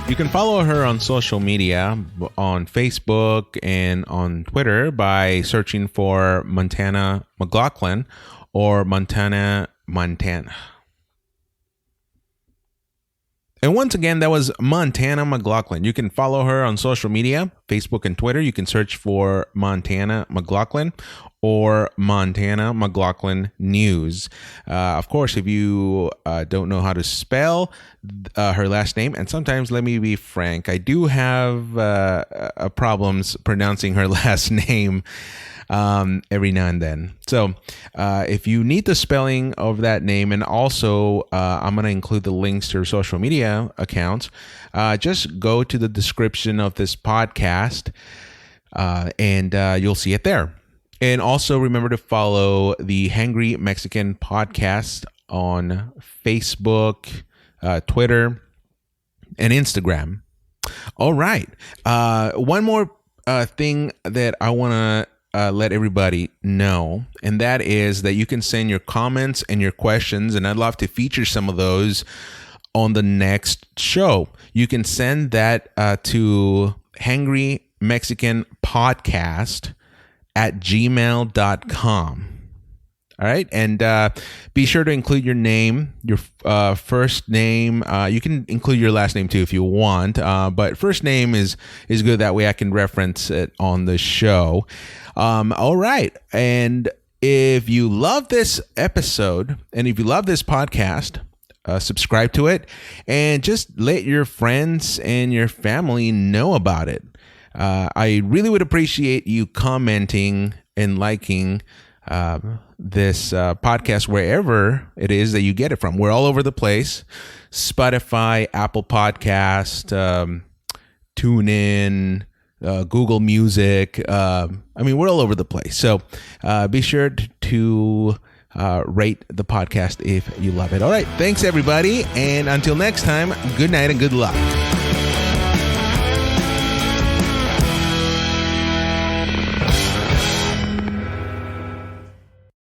You can follow her on social media, on Facebook and on Twitter by searching for Montana MacLachlan or Montana. And once again, that was Montana MacLachlan. You can follow her on social media, Facebook and Twitter. You can search for Montana MacLachlan or Montana MacLachlan News. Of course, if you don't know how to spell her last name, and sometimes, let me be frank, I do have problems pronouncing her last name every now and then. So if you need the spelling of that name, and also I'm going to include the links to her social media accounts, just go to the description of this podcast and you'll see it there. And also remember to follow the Hangry Mexican podcast on Facebook, Twitter, and Instagram. All right. One more thing that I want to let everybody know, and that is that you can send your comments and your questions, and I'd love to feature some of those on the next show. You can send that to Hangry Mexican Podcast at gmail.com. All right. And be sure to include your name, your first name. You can include your last name too if you want. But first name is good. That way I can reference it on the show. All right. And if you love this episode and if you love this podcast, subscribe to it and just let your friends and your family know about it. I really would appreciate you commenting and liking this podcast wherever it is that you get it from. We're all over the place. Spotify, Apple Podcast, TuneIn, Google Music. We're all over the place. So be sure to rate the podcast if you love it. All right. Thanks, everybody. And until next time, good night and good luck.